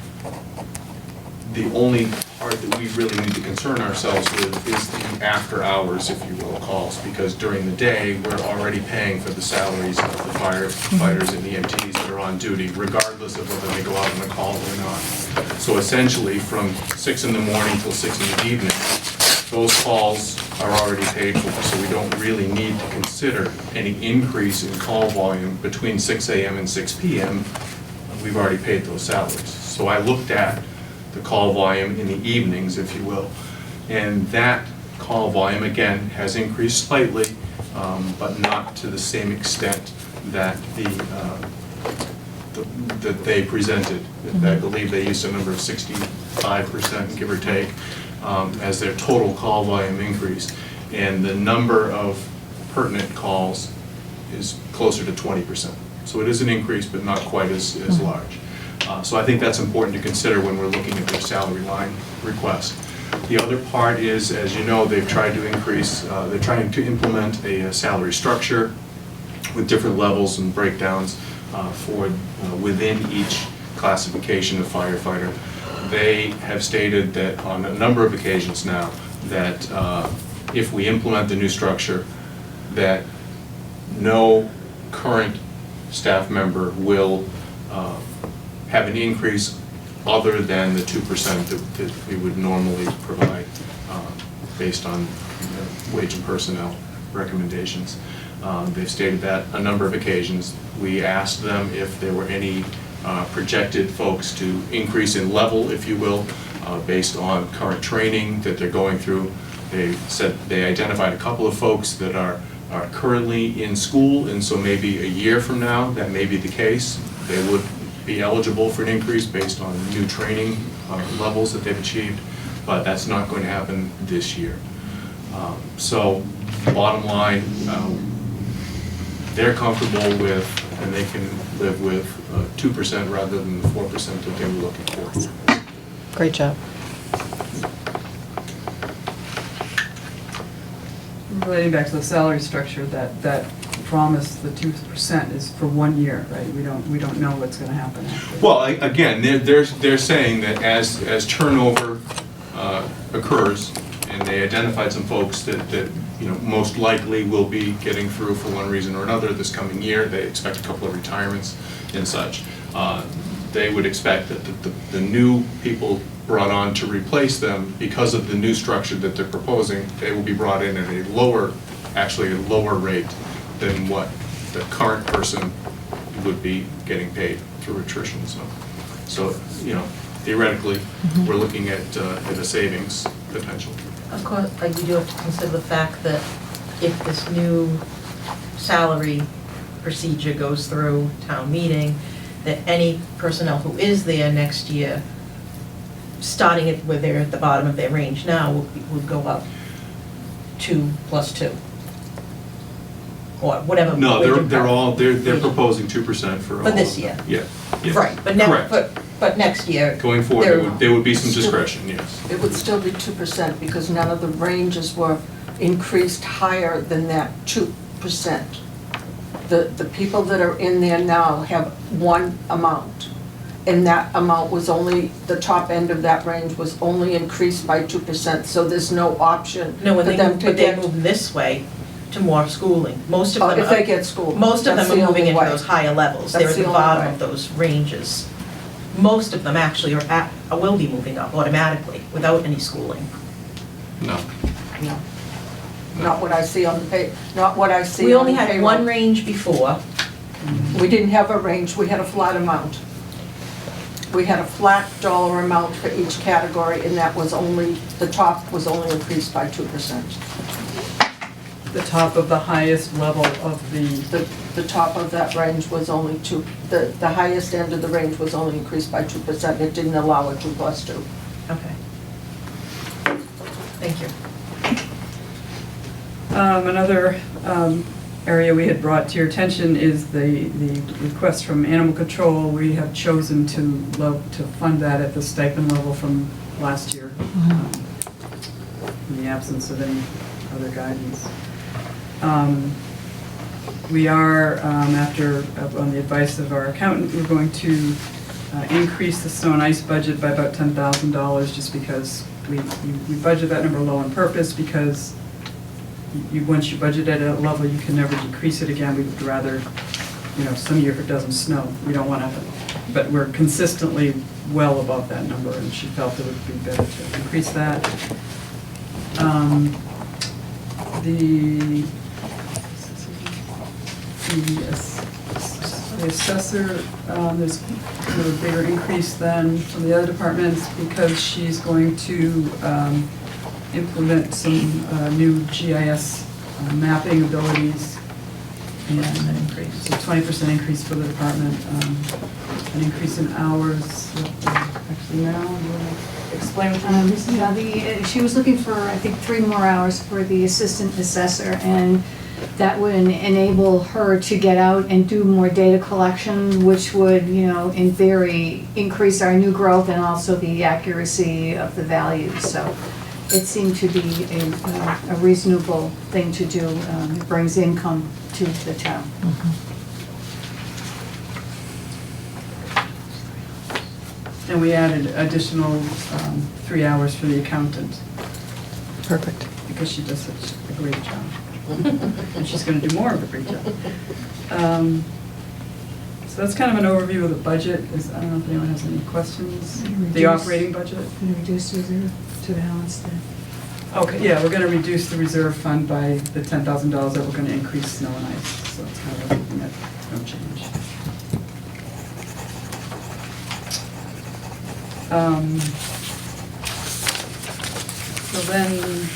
[SPEAKER 10] the only part that we really need to concern ourselves with is the after hours, if you will, calls, because during the day, we're already paying for the salaries of the firefighters and EMTs that are on duty, regardless of whether they go out on a call or not. So essentially, from 6 in the morning till 6 in the evening, those calls are already paid for, so we don't really need to consider any increase in call volume between 6 a.m. and 6 p.m. We've already paid those salaries. So I looked at the call volume in the evenings, if you will, and that call volume, again, has increased slightly, but not to the same extent that that they presented. I believe they used a number of 65%, give or take, as their total call volume increase, and the number of pertinent calls is closer to 20%. So it is an increase, but not quite as large. So I think that's important to consider when we're looking at their salary line request. The other part is, as you know, they've tried to increase, they're trying to implement a salary structure with different levels and breakdowns for within each classification of firefighter. They have stated that on a number of occasions now that if we implement the new structure, that no current staff member will have an increase other than the 2% that we would normally provide based on wage and personnel recommendations. They've stated that a number of occasions. We asked them if there were any projected folks to increase in level, if you will, based on current training that they're going through. They said they identified a couple of folks that are currently in school, and so maybe a year from now, that may be the case. They would be eligible for an increase based on new training levels that they've achieved, but that's not going to happen this year. So bottom line, they're comfortable with, and they can live with 2% rather than the 4% that they were looking for.
[SPEAKER 3] Great job.
[SPEAKER 8] Relating back to the salary structure, that promise, the 2% is for 1 year, right? We don't know what's gonna happen after.
[SPEAKER 10] Well, again, they're saying that as turnover occurs, and they identified some folks that you know most likely will be getting through for one reason or another this coming year. They expect a couple of retirements and such. They would expect that the new people brought on to replace them, because of the new structure that they're proposing, they will be brought in at a lower rate than what the current person would be getting paid through attrition. So you know, theoretically, we're looking at a savings potential.
[SPEAKER 11] Of course, you do have to consider the fact that if this new salary procedure goes through town meeting, that any personnel who is there next year, starting at where they're at the bottom of their range now, would go up 2 plus 2. Or whatever.
[SPEAKER 10] No, they're proposing 2% for all.
[SPEAKER 11] For this year.
[SPEAKER 10] Yeah. Yes.
[SPEAKER 11] Right, but
[SPEAKER 10] Correct.
[SPEAKER 11] but next year.
[SPEAKER 10] Going forward, there would be some discretion, yes.
[SPEAKER 9] It would still be 2% because none of the ranges were increased higher than that 2%. The people that are in there now have one amount. And that amount was only, the top end of that range was only increased by 2%, so there's no option
[SPEAKER 11] No,
[SPEAKER 9] for them to
[SPEAKER 11] but they
[SPEAKER 9] get.
[SPEAKER 11] move this way to more schooling. Most of them.
[SPEAKER 9] If they get school.
[SPEAKER 11] Most of
[SPEAKER 9] That's
[SPEAKER 11] them
[SPEAKER 9] the
[SPEAKER 11] are moving
[SPEAKER 9] only
[SPEAKER 11] into
[SPEAKER 9] way.
[SPEAKER 11] those higher levels.
[SPEAKER 9] That's
[SPEAKER 11] They're at
[SPEAKER 9] the
[SPEAKER 11] the
[SPEAKER 9] only
[SPEAKER 11] bottom
[SPEAKER 9] way.
[SPEAKER 11] of those ranges. Most of them actually will be moving up automatically without any schooling.
[SPEAKER 10] No.
[SPEAKER 9] No. Not what I see on the not what I see on
[SPEAKER 11] We
[SPEAKER 9] the
[SPEAKER 11] only had
[SPEAKER 9] payroll.
[SPEAKER 11] one range before.
[SPEAKER 9] We didn't have a range, we had a flat amount. We had a flat dollar amount for each category, and that was only, the top was only increased by 2%.
[SPEAKER 8] The top of the highest level of
[SPEAKER 9] The top of that range was only the highest end of the range was only increased by 2%. It didn't allow a 2 plus 2.
[SPEAKER 11] Okay. Thank you.
[SPEAKER 8] Another area we had brought to your attention is the request from Animal Control. We have chosen to fund that at the stipend level from last year, in the absence of any other guidance. We are, on the advice of our accountant, we're going to increase the snow and ice budget by about $10,000, just because we budget that number low on purpose, because once you budget at a level, you can never decrease it again. We would rather, some year if it doesn't snow, we don't want to, but we're consistently well above that number, and she felt it would be better to increase that. The assessor, there's kind of a bigger increase than from the other departments, because she's going to implement some new GIS mapping abilities, and an increase, a 20% increase for the department, an increase in hours. Actually, now, you want to explain what you
[SPEAKER 12] She was looking for, I think, 3 more hours for the assistant assessor, and that would enable her to get out and do more data collection, which would, in theory, increase our new growth and also the accuracy of the values. So it seemed to be a reasonable thing to do. It brings income to the town.
[SPEAKER 8] And we added additional 3 hours for the accountant,
[SPEAKER 3] Perfect.
[SPEAKER 8] because she does such a great job. And she's gonna do more of a great job. So that's kind of an overview of the budget. I don't know if anyone has any questions. The operating budget?
[SPEAKER 12] Reduce reserve to balance the.
[SPEAKER 8] Okay, yeah, we're gonna reduce the reserve fund by the $10,000 that we're gonna increase snow and ice, so it's kind of a net no change. So then,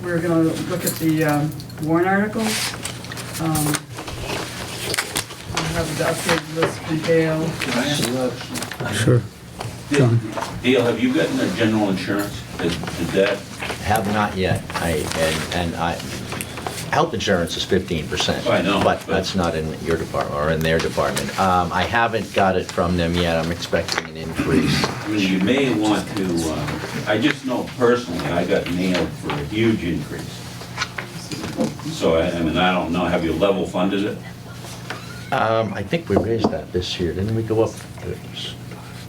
[SPEAKER 8] we're gonna look at the warrant articles. We have the updated list from Dale.
[SPEAKER 6] Can I ask you
[SPEAKER 1] Sure. John?
[SPEAKER 6] Dale, have you gotten a general insurance? Did that,
[SPEAKER 4] Have not yet. Health insurance is 15%.
[SPEAKER 6] I know,
[SPEAKER 4] But
[SPEAKER 6] but-
[SPEAKER 4] that's not in your department, or in their department. I haven't got it from them yet. I'm expecting an increase.
[SPEAKER 6] I mean, you may want to, I just know personally, I got nailed for a huge increase. So, I mean, I don't know, have you level funded it?
[SPEAKER 4] I think we raised that this year. Didn't we go up?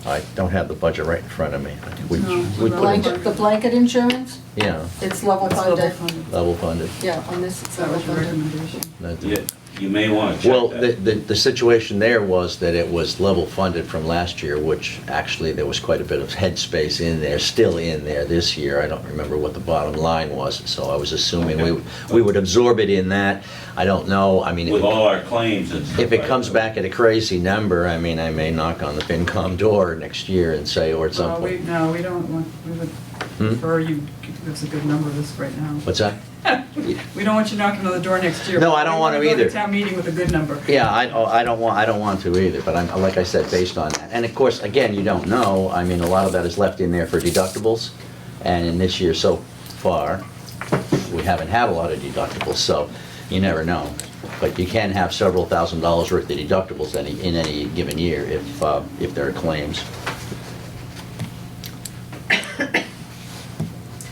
[SPEAKER 4] I don't have the budget right in front of me. We
[SPEAKER 8] No,
[SPEAKER 4] put it-
[SPEAKER 9] The blanket insurance,
[SPEAKER 4] Yeah,
[SPEAKER 9] it's level
[SPEAKER 8] It's level
[SPEAKER 9] funded.
[SPEAKER 8] funded.
[SPEAKER 4] level funded.
[SPEAKER 9] Yeah, on this, it's
[SPEAKER 8] That
[SPEAKER 9] level
[SPEAKER 8] was your
[SPEAKER 9] funded.
[SPEAKER 8] recommendation.
[SPEAKER 4] That-
[SPEAKER 6] Yeah, you may want to
[SPEAKER 4] Well,
[SPEAKER 6] check that.
[SPEAKER 4] the situation there was that it was level funded from last year, which actually there was quite a bit of headspace in there, still in there this year. I don't remember what the bottom line was, so I was assuming we would absorb it in that. I don't know, I mean,
[SPEAKER 6] With all our claims and stuff.
[SPEAKER 4] if it
[SPEAKER 6] like
[SPEAKER 4] comes
[SPEAKER 6] that.
[SPEAKER 4] back at a crazy number, I mean, I may knock on the FinCom door next year and say, or at some
[SPEAKER 8] Well,
[SPEAKER 4] point.
[SPEAKER 8] no, we don't want, we would prefer you, give us a good number this right now.
[SPEAKER 4] What's that?
[SPEAKER 8] We don't want you knocking on the door next year.
[SPEAKER 4] No, I don't want to
[SPEAKER 8] We
[SPEAKER 4] either.
[SPEAKER 8] go to town meeting with a good number.
[SPEAKER 4] Yeah, I don't want to either, but I'm, like I said, based on that. And of course, again, you don't know, I mean, a lot of that is left in there for deductibles, and in this year so far, we haven't had a lot of deductibles, so you never know. But you can have several $1,000s worth of deductibles in any given year if there are claims.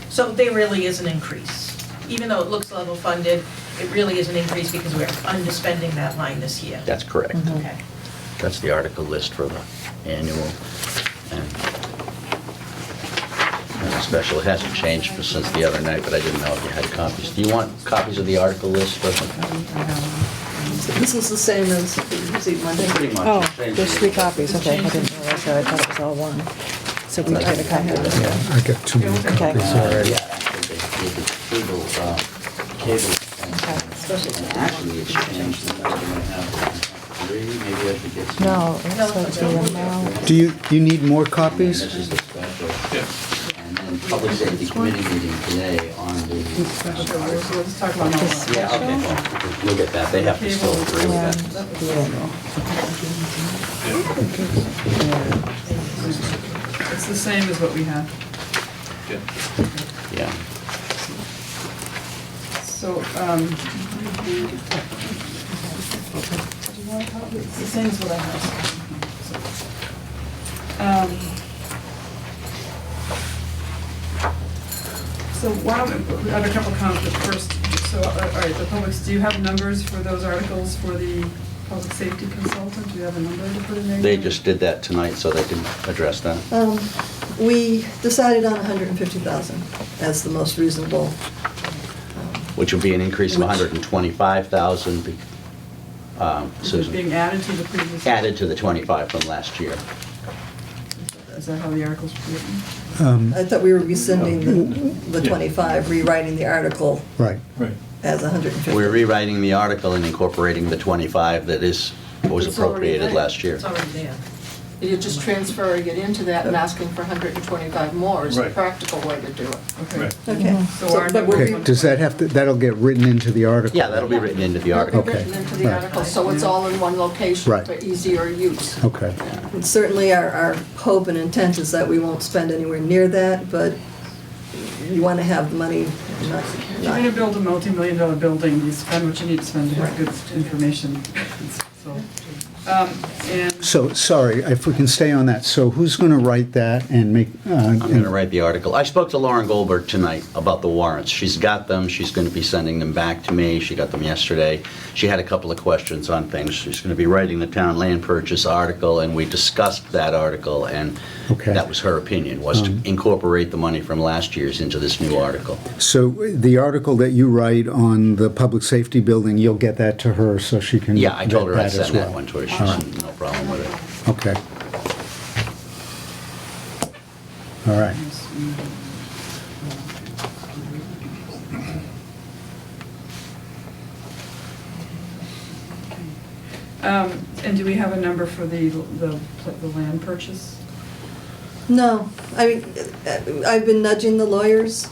[SPEAKER 11] So there really is an increase. Even though it looks level funded, it really is an increase because we're underspending that line this year.
[SPEAKER 4] That's correct.
[SPEAKER 11] Okay.
[SPEAKER 4] That's the article list for the annual. And special, it hasn't changed since the other night, but I didn't know if you had copies. Do you want copies of the article list for them?
[SPEAKER 2] This is the same as the see Monday.
[SPEAKER 4] Pretty much.
[SPEAKER 3] Oh,
[SPEAKER 4] Same
[SPEAKER 3] there's
[SPEAKER 4] thing.
[SPEAKER 3] 3 copies, okay, I didn't realize that, I thought it was all one. So we get a copy of this.
[SPEAKER 1] Yeah, I got 2 more
[SPEAKER 3] Okay.
[SPEAKER 1] copies already.
[SPEAKER 4] Yeah, actually, the cable. Actually, it's changed. I have 3, maybe I should get some.
[SPEAKER 3] No, it looks like the amount.
[SPEAKER 1] Do you need more copies?
[SPEAKER 4] This is the special. And then Public Safety Committee meeting today on the.
[SPEAKER 8] So let's talk about that.
[SPEAKER 4] Yeah, okay. You'll get that. They have to still agree with
[SPEAKER 3] And
[SPEAKER 4] that.
[SPEAKER 3] the annual.
[SPEAKER 8] It's the same as what we had.
[SPEAKER 4] Yeah.
[SPEAKER 8] So, it's the same as what I have. So why don't, we have a couple comments, but first, so, all right, the publics, do you have numbers for those articles for the public safety consultant? Do you have a number to put in there?
[SPEAKER 4] They just did that tonight, so they can address that.
[SPEAKER 2] We decided on 150,000 as the most reasonable.
[SPEAKER 4] Which would be an increase of 125,000,
[SPEAKER 8] Is it
[SPEAKER 4] Susan.
[SPEAKER 8] being added to the previous?
[SPEAKER 4] Added to the 25 from last year.
[SPEAKER 8] Is that how the articles were written?
[SPEAKER 2] I thought we were rescinding the 25, rewriting the article
[SPEAKER 1] Right.
[SPEAKER 7] Right.
[SPEAKER 2] as 150.
[SPEAKER 4] We're rewriting the article and incorporating the 25 that was
[SPEAKER 9] It's already
[SPEAKER 4] appropriated
[SPEAKER 9] there.
[SPEAKER 4] last year.
[SPEAKER 11] It's already there.
[SPEAKER 9] You're just transferring it into that and asking for 125 more is the
[SPEAKER 7] Right.
[SPEAKER 9] practical way to do it.
[SPEAKER 8] Okay.
[SPEAKER 7] Right.
[SPEAKER 2] Okay.
[SPEAKER 8] So our
[SPEAKER 2] but we're
[SPEAKER 1] Okay, does that have to, that'll get written into the article?
[SPEAKER 4] Yeah, that'll be written into the article.
[SPEAKER 1] Okay,
[SPEAKER 9] Written into the
[SPEAKER 1] right.
[SPEAKER 9] article, so it's all in one location
[SPEAKER 1] Right.
[SPEAKER 9] for easier use.
[SPEAKER 1] Okay.
[SPEAKER 2] And certainly our hope and intent is that we won't spend anywhere near that, but you want to have the money, not,
[SPEAKER 8] If you're gonna build a multi-million-dollar building, you spend what you need to spend to have good information. So, And
[SPEAKER 1] So, sorry, if we can stay on that, so who's going to write that and make?
[SPEAKER 4] I'm going to write the article. I spoke to Lauren Goldberg tonight about the warrants. She's got them, she's going to be sending them back to me, she got them yesterday. She had a couple of questions on things. She's going to be writing the town land purchase article, and we discussed that article, and
[SPEAKER 1] Okay.
[SPEAKER 4] that was her opinion, was to incorporate the money from last year's into this new article.
[SPEAKER 1] So the article that you write on the public safety building, you'll get that to her so she can.
[SPEAKER 4] Yeah, I told her
[SPEAKER 1] vet
[SPEAKER 4] I'd
[SPEAKER 1] that as
[SPEAKER 4] send that
[SPEAKER 1] well.
[SPEAKER 4] one to her, she's
[SPEAKER 1] All right.
[SPEAKER 4] no problem with it.
[SPEAKER 1] Okay. All right.
[SPEAKER 8] And do we have a number for the land purchase?
[SPEAKER 2] No, I mean, I've been nudging the lawyers,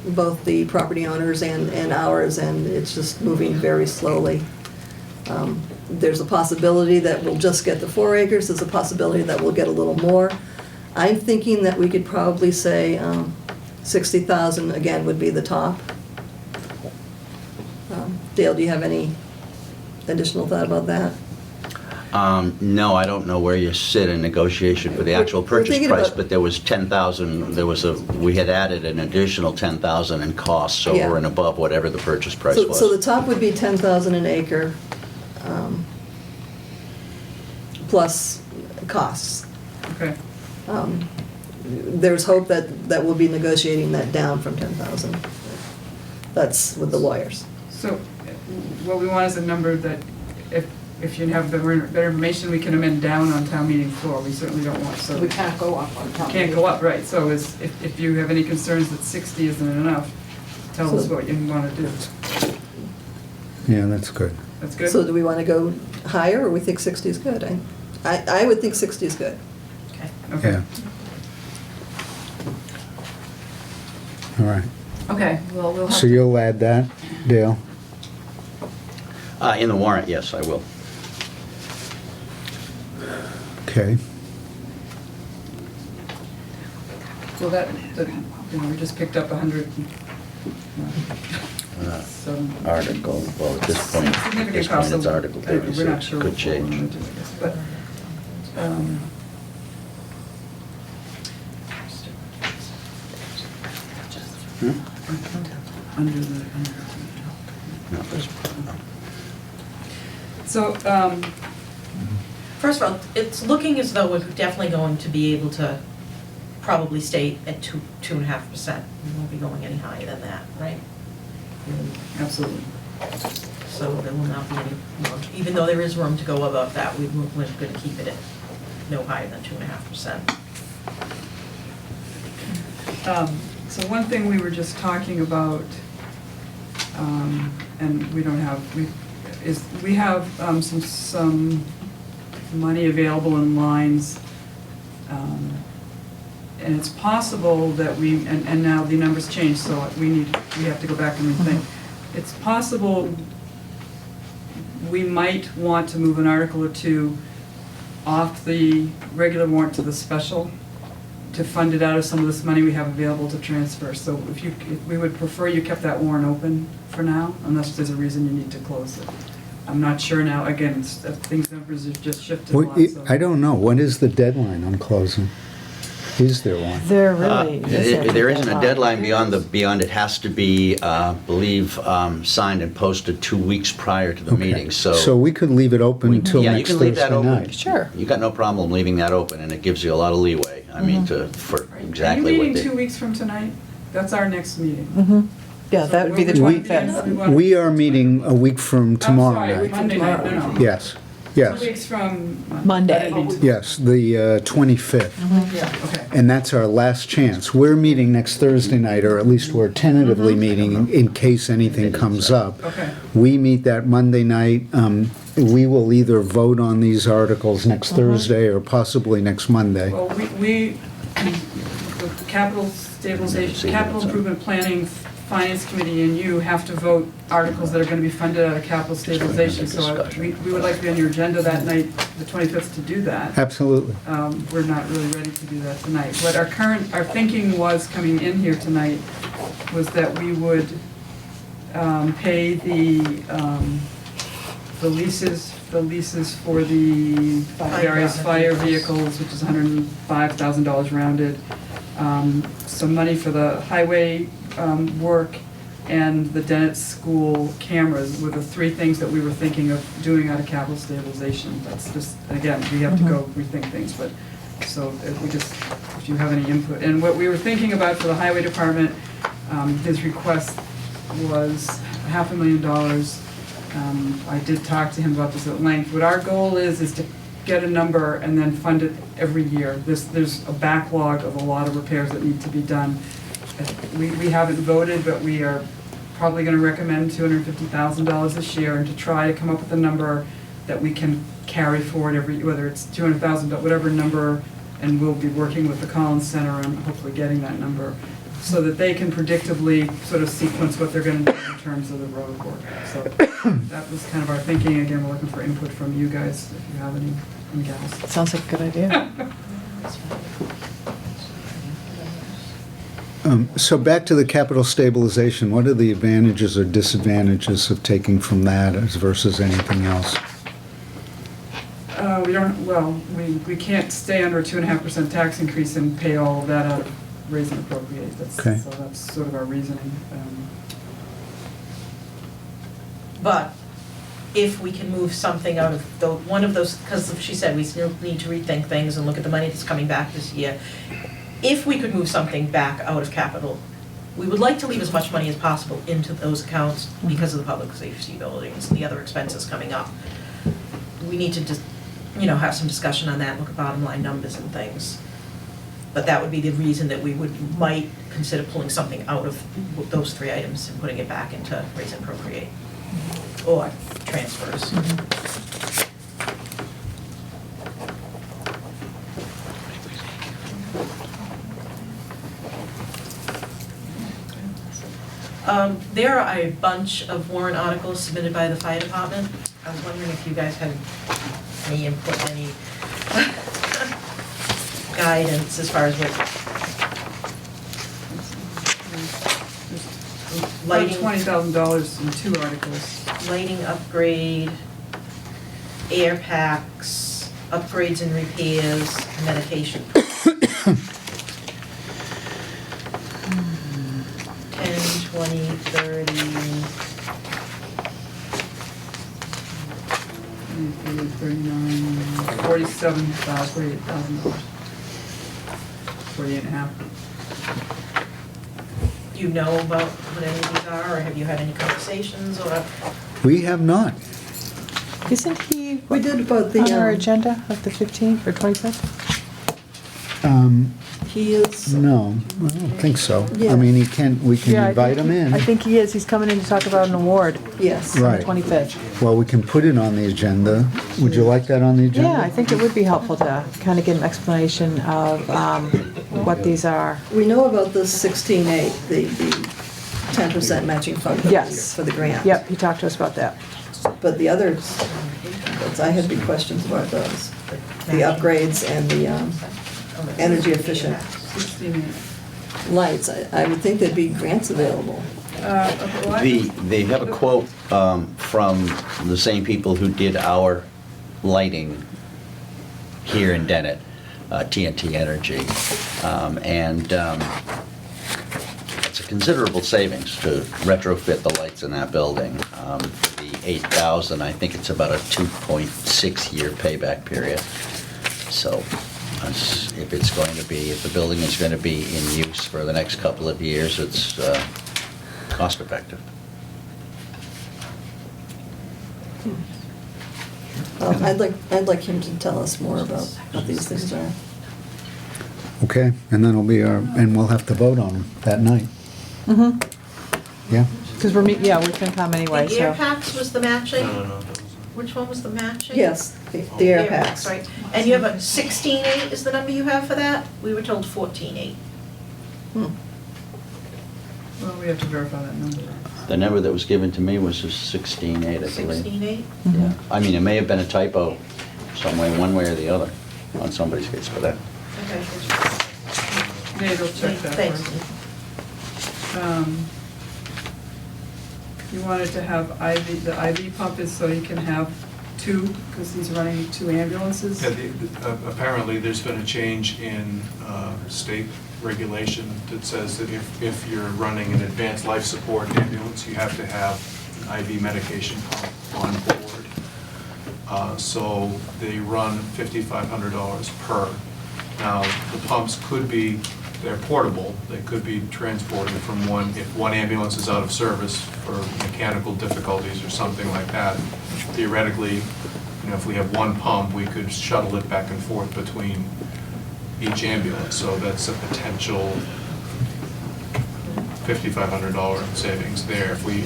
[SPEAKER 2] both the property owners and ours, and it's just moving very slowly. There's a possibility that we'll just get the 4 acres, there's a possibility that we'll get a little more. I'm thinking that we could probably say 60,000 again would be the top. Dale, do you have any additional thought about that?
[SPEAKER 4] No, I don't know where you sit in negotiation for the actual
[SPEAKER 2] We're
[SPEAKER 4] purchase
[SPEAKER 2] thinking
[SPEAKER 4] price,
[SPEAKER 2] about-
[SPEAKER 4] but there was 10,000, we had added an additional 10,000 in costs, so
[SPEAKER 2] Yeah.
[SPEAKER 4] we're and above whatever the purchase price
[SPEAKER 2] So the
[SPEAKER 4] was.
[SPEAKER 2] top would be 10,000 an acre, plus costs.
[SPEAKER 8] Okay.
[SPEAKER 2] There's hope that we'll be negotiating that down from 10,000. That's with the lawyers.
[SPEAKER 8] So what we want is a number that if you have better information, we can amend down on town meeting floor. We certainly don't want, so.
[SPEAKER 9] We can't go up on top.
[SPEAKER 8] Can't go up, right, so if you have any concerns that 60 isn't enough, tell us what you want to do.
[SPEAKER 1] Yeah, that's good.
[SPEAKER 8] That's good?
[SPEAKER 2] So do we want to go higher, or we think 60 is good? I would think 60 is good.
[SPEAKER 8] Okay,
[SPEAKER 1] Yeah. All right.
[SPEAKER 8] okay, well, we'll have
[SPEAKER 1] So you'll add that, Dale?
[SPEAKER 4] In the warrant, yes, I will.
[SPEAKER 1] Okay.
[SPEAKER 8] well, we just picked up 100. So.
[SPEAKER 4] Article, well, at this point,
[SPEAKER 8] Significant cost.
[SPEAKER 4] it's Article
[SPEAKER 8] We're not
[SPEAKER 4] 36,
[SPEAKER 8] sure
[SPEAKER 4] could
[SPEAKER 8] what
[SPEAKER 4] change.
[SPEAKER 8] we're gonna do, I guess, but, under the.
[SPEAKER 4] No, this-
[SPEAKER 8] So,
[SPEAKER 11] First of all, it's looking as though we're definitely going to be able to probably stay at 2.5%. We won't be going any higher than that, right?
[SPEAKER 8] absolutely.
[SPEAKER 11] So there will not be any more, even though there is room to go above that, we're going to keep it at no higher than 2.5%.
[SPEAKER 8] So one thing we were just talking about, and we don't have, we have some money available in lines, and it's possible that and now the numbers change, so we have to go back and rethink. It's possible we might want to move an article or two off the regular warrant to the special to fund it out of some of this money we have available to transfer. So if we would prefer you kept that warrant open for now, unless there's a reason you need to close it. I'm not sure now, again, things numbers have just shifted a lot, so.
[SPEAKER 1] I don't know. When is the deadline on closing? Is there one?
[SPEAKER 3] There really isn't.
[SPEAKER 4] There isn't a deadline beyond it has to be, signed and posted 2 weeks prior to the
[SPEAKER 1] Okay.
[SPEAKER 4] meeting, so.
[SPEAKER 1] So we could leave it open until
[SPEAKER 4] Yeah, you
[SPEAKER 1] next
[SPEAKER 4] can leave that
[SPEAKER 1] Thursday
[SPEAKER 4] open.
[SPEAKER 1] night.
[SPEAKER 3] Sure.
[SPEAKER 4] You got no problem leaving that open, and it gives you a lot of leeway, I mean, for exactly
[SPEAKER 8] Are you
[SPEAKER 4] what
[SPEAKER 8] meeting 2
[SPEAKER 4] they.
[SPEAKER 8] weeks from tonight? That's our next meeting.
[SPEAKER 3] Mm-hmm. Yeah, that would be the
[SPEAKER 8] So we-
[SPEAKER 3] 25th.
[SPEAKER 1] We are meeting a week from tomorrow
[SPEAKER 8] I'm sorry,
[SPEAKER 1] night.
[SPEAKER 8] Monday night, no.
[SPEAKER 1] Yes,
[SPEAKER 8] 2
[SPEAKER 1] yes,
[SPEAKER 8] weeks from.
[SPEAKER 3] Monday.
[SPEAKER 8] I didn't mean to-
[SPEAKER 1] yes, the 25th.
[SPEAKER 8] Yeah, okay.
[SPEAKER 1] And that's our last chance. We're meeting next Thursday night, or at least we're tentatively meeting in case anything comes up.
[SPEAKER 8] Okay.
[SPEAKER 1] We meet that Monday night. We will either vote on these articles next Thursday or possibly next Monday.
[SPEAKER 8] Well, the capital stabilization, capital improvement planning, finance committee and you have to vote articles that are gonna be funded out of capital stabilization. So we would like to be on your agenda that night, the 25th, to do that.
[SPEAKER 1] Absolutely.
[SPEAKER 8] We're not really ready to do that tonight. What our thinking was coming in here tonight was that we would pay the leases the leases for the various fire vehicles, which is $105,000 rounded. Some money for the highway work, and the Dennett School cameras were the three things that we were thinking of doing out of capital stabilization. That's just, again, we have to go rethink things, but, so if you have any input. And what we were thinking about for the highway department, his request was $500,000. I did talk to him about this at length. What our goal is to get a number and then fund it every year. There's a backlog of a lot of repairs that need to be done. We haven't voted, but we are probably gonna recommend $250,000 this year, and to try to come up with a number that we can carry forward whether it's 200,000, but whatever number, and we'll be working with the Collins Center on hopefully getting that number, so that they can predictably sort of sequence what they're gonna do in terms of the road work. So that was kind of our thinking. Again, we're looking for input from you guys, if you have any gals.
[SPEAKER 3] Sounds like a good idea.
[SPEAKER 1] So back to the capital stabilization, what are the advantages or disadvantages of taking from that as versus anything else?
[SPEAKER 8] We can't stay under a 2.5% tax increase and pay all of that out of raise and appropriate.
[SPEAKER 1] Okay.
[SPEAKER 8] So that's sort of our reasoning.
[SPEAKER 11] But if we can move something out of one of those, because she said we still need to rethink things and look at the money that's coming back this year. If we could move something back out of capital, we would like to leave as much money as possible into those accounts because of the public safety buildings and the other expenses coming up. We need to just, have some discussion on that, look at bottom line numbers and things. But that would be the reason that we might consider pulling something out of those three items and putting it back into raise and appropriate or transfers. There are a bunch of warrant articles submitted by the fire department. I was wondering if you guys had any input, any guidance as far as what lighting,
[SPEAKER 8] $20,000 in 2 articles.
[SPEAKER 11] lighting upgrade, air packs, upgrades and repairs, medication. 10, 20, 30.
[SPEAKER 8] 39, $48,000. 48.5.
[SPEAKER 11] Do you know about what any of these are, or have you had any conversations, or?
[SPEAKER 1] We have not.
[SPEAKER 3] Isn't he
[SPEAKER 2] We did about the,
[SPEAKER 3] on our agenda of the 15th or 25th?
[SPEAKER 2] he is,
[SPEAKER 1] No, I don't think so.
[SPEAKER 2] Yeah.
[SPEAKER 1] I mean, we can
[SPEAKER 3] Yeah, I
[SPEAKER 1] invite
[SPEAKER 3] think-
[SPEAKER 1] him in.
[SPEAKER 3] I think he is. He's coming in to talk about an award
[SPEAKER 2] yes.
[SPEAKER 3] on
[SPEAKER 1] Right.
[SPEAKER 3] the 25th.
[SPEAKER 1] Well, we can put it on the agenda. Would you like that on the agenda?
[SPEAKER 3] Yeah, I think it would be helpful to kind of get an explanation of what these are.
[SPEAKER 2] We know about the 16.8, the 10% matching fund
[SPEAKER 3] Yes.
[SPEAKER 2] for the grant.
[SPEAKER 3] Yep, he talked to us about that.
[SPEAKER 2] But the others, I had big questions about those. The upgrades and the energy efficient
[SPEAKER 8] 16.
[SPEAKER 2] lights. I would think there'd be grants available.
[SPEAKER 4] They have a quote from the same people who did our lighting here in Dennett, TNT Energy, and it's a considerable savings to retrofit the lights in that building. For the 8,000, I think it's about a 2.6-year payback period. So if the building is going to be in use for the next couple of years, it's cost effective.
[SPEAKER 2] I'd like him to tell us more about what these things are.
[SPEAKER 1] Okay, and then we'll have to vote on them that night.
[SPEAKER 3] Mm-hmm.
[SPEAKER 1] Yeah?
[SPEAKER 3] Because we're FinCom anyway,
[SPEAKER 11] The air
[SPEAKER 3] so.
[SPEAKER 11] packs was the matching? Which one was the matching?
[SPEAKER 2] Yes, the air packs.
[SPEAKER 11] Right. And you have a 16.8 is the number you have for that? We were told 14.8.
[SPEAKER 2] Hmm.
[SPEAKER 8] Well, we have to verify that number.
[SPEAKER 4] The number that was given to me was just 16.8, I believe.
[SPEAKER 11] 16.8?
[SPEAKER 4] Yeah. I mean, it may have been a typo some way, one way or the other, on somebody's case for that.
[SPEAKER 11] Okay.
[SPEAKER 8] Nate will check that
[SPEAKER 11] Thanks.
[SPEAKER 8] for you. You wanted to have the IV pump is so you can have two, because he's running two ambulances?
[SPEAKER 10] Yeah, apparently, there's been a change in state regulation that says that if you're running an advanced life support ambulance, you have to have an IV medication pump on board. So they run $5,500 per. Now, the pumps could be, they're portable, they could be transported from one, if one ambulance is out of service for mechanical difficulties or something like that. Theoretically, if we have one pump, we could shuttle it back and forth between each ambulance, so that's a potential $5,500 savings there if we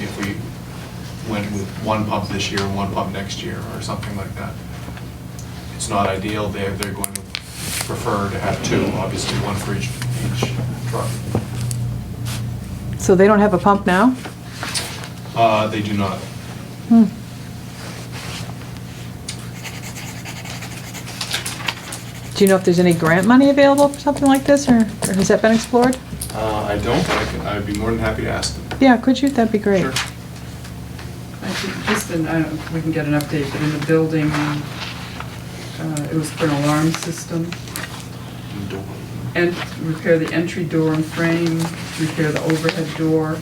[SPEAKER 10] went with one pump this year and one pump next year, or something like that. It's not ideal, they're going to prefer to have two, obviously, one for each truck.
[SPEAKER 3] So they don't have a pump now?
[SPEAKER 10] They do not.
[SPEAKER 3] Do you know if there's any grant money available for something like this, or has that been explored?
[SPEAKER 10] I don't, but I'd be more than happy to ask them.
[SPEAKER 3] Yeah, could you? That'd be great.
[SPEAKER 10] Sure.
[SPEAKER 8] I think just in, I don't know if we can get an update, but in the building, it was for an alarm system. And repair the entry door and frame, repair the overhead door.